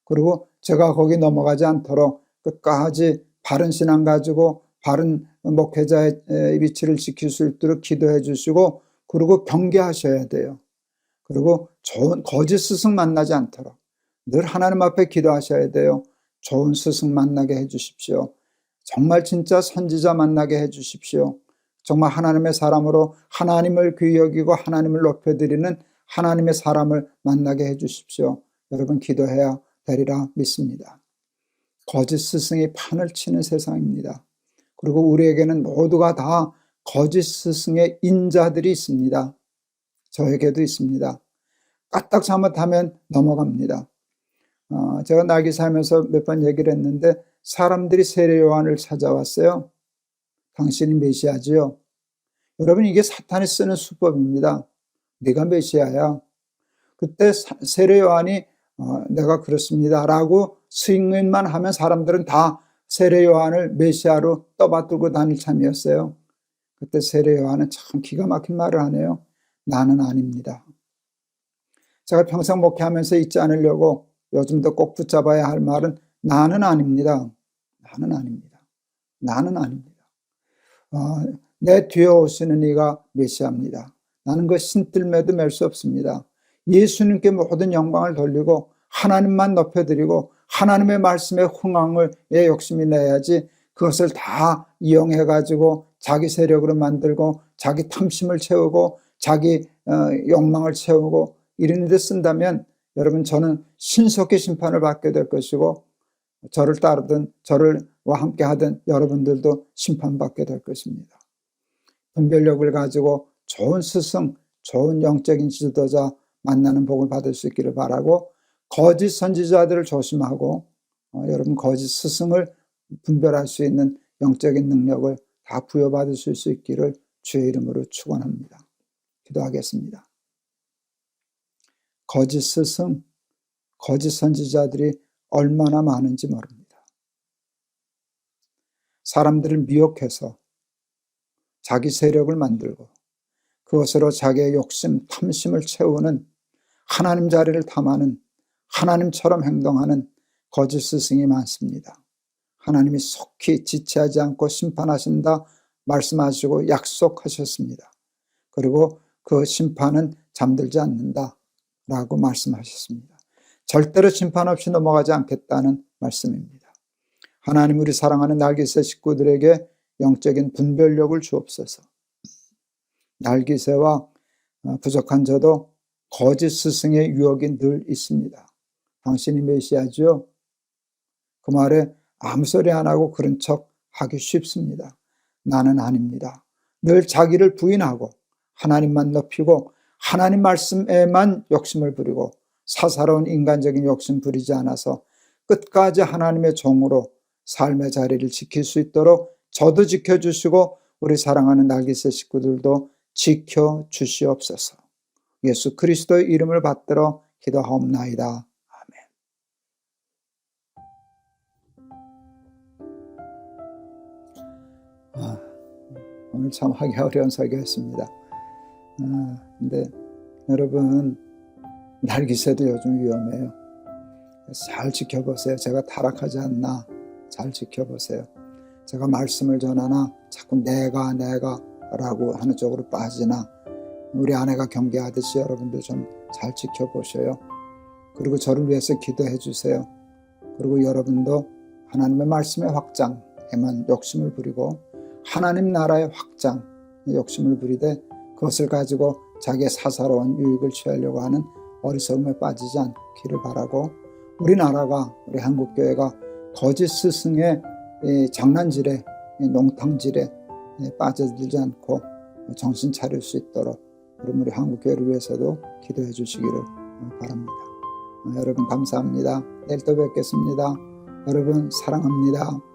A: 그리고 제가 거기 넘어가지 않도록 끝까지 바른 신앙 가지고 바른 목회자의 위치를 지킬 수 있도록 기도해 주시고, 그리고 경계하셔야 돼요. 그리고 좋은 거짓 스승 만나지 않도록 늘 하나님 앞에 기도하셔야 돼요. 좋은 스승 만나게 해 주십시오. 정말 진짜 선지자 만나게 해 주십시오. 정말 하나님의 사람으로 하나님을 귀히 여기고 하나님을 높여드리는 하나님의 사람을 만나게 해 주십시오. 여러분 기도해야 되리라 믿습니다. 거짓 스승이 판을 치는 세상입니다. 그리고 우리에게는 모두가 다 거짓 스승의 인자들이 있습니다. 저에게도 있습니다. 까딱 잘못하면 넘어갑니다. 제가 날개 살면서 몇 번 얘기를 했는데, 사람들이 세례 요한을 찾아왔어요. 당신이 메시아지요. 여러분, 이게 사탄이 쓰는 수법입니다. 네가 메시아야. 그때 세례 요한이 내가 그렇습니다 라고 승인만 하면 사람들은 다 세례 요한을 메시아로 떠받들고 다닐 참이었어요. 그때 세례 요한은 참 기가 막힌 말을 하네요. 나는 아닙니다. 제가 평생 목회하면서 잊지 않으려고 요즘도 꼭 붙잡아야 할 말은 나는 아닙니다. 나는 아닙니다. 나는 아닙니다. 내 뒤에 오시는 이가 메시아입니다. 나는 그 신들매도 맬 수 없습니다. 예수님께 모든 영광을 돌리고 하나님만 높여드리고 하나님의 말씀에 흥황의 욕심이 내야지, 그것을 다 이용해가지고 자기 세력으로 만들고 자기 탐심을 채우고 자기 욕망을 채우고 이런 데 쓴다면 여러분, 저는 신속히 심판을 받게 될 것이고, 저를 따르든 저와 함께 하든 여러분들도 심판받게 될 것입니다. 분별력을 가지고 좋은 스승, 좋은 영적인 지도자 만나는 복을 받을 수 있기를 바라고, 거짓 선지자들을 조심하고 여러분 거짓 스승을 분별할 수 있는 영적인 능력을 다 부여받으실 수 있기를 주의 이름으로 축원합니다. 기도하겠습니다. 거짓 스승, 거짓 선지자들이 얼마나 많은지 모릅니다. 사람들을 미혹해서 자기 세력을 만들고 그것으로 자기의 욕심, 탐심을 채우는 하나님 자리를 탐하는 하나님처럼 행동하는 거짓 스승이 많습니다. 하나님이 속히 지체하지 않고 심판하신다 말씀하시고 약속하셨습니다. 그리고 그 심판은 잠들지 않는다 라고 말씀하셨습니다. 절대로 심판 없이 넘어가지 않겠다는 말씀입니다. 하나님, 우리 사랑하는 날기새 식구들에게 영적인 분별력을 주옵소서. 날기새와 부족한 저도 거짓 스승의 유혹이 늘 있습니다. 당신이 메시아죠? 그 말에 아무 소리 안 하고 그런 척 하기 쉽습니다. 나는 아닙니다. 늘 자기를 부인하고 하나님만 높이고 하나님 말씀에만 욕심을 부리고 사사로운 인간적인 욕심 부리지 않아서 끝까지 하나님의 종으로 삶의 자리를 지킬 수 있도록 저도 지켜주시고 우리 사랑하는 날기새 식구들도 지켜주시옵소서. 예수 그리스도의 이름을 받들어 기도하옵나이다. 오늘 참 하기 어려운 설교였습니다. 근데 여러분, 날기새도 요즘 위험해요. 잘 지켜보세요. 제가 타락하지 않나 잘 지켜보세요. 제가 말씀을 전하나 자꾸 내가 라고 하는 쪽으로 빠지나, 우리 아내가 경계하듯이 여러분도 좀 잘 지켜보셔요. 그리고 저를 위해서 기도해 주세요. 그리고 여러분도 하나님의 말씀의 확장에만 욕심을 부리고 하나님 나라의 확장에 욕심을 부리되 그것을 가지고 자기의 사사로운 유익을 취하려고 하는 어리석음에 빠지지 않기를 바라고, 우리나라가, 우리 한국교회가 거짓 스승의 장난질에, 농탕질에 빠져들지 않고 정신 차릴 수 있도록 우리 한국교회를 위해서도 기도해 주시기를 바랍니다. 여러분 감사합니다. 내일 또 뵙겠습니다. 여러분 사랑합니다.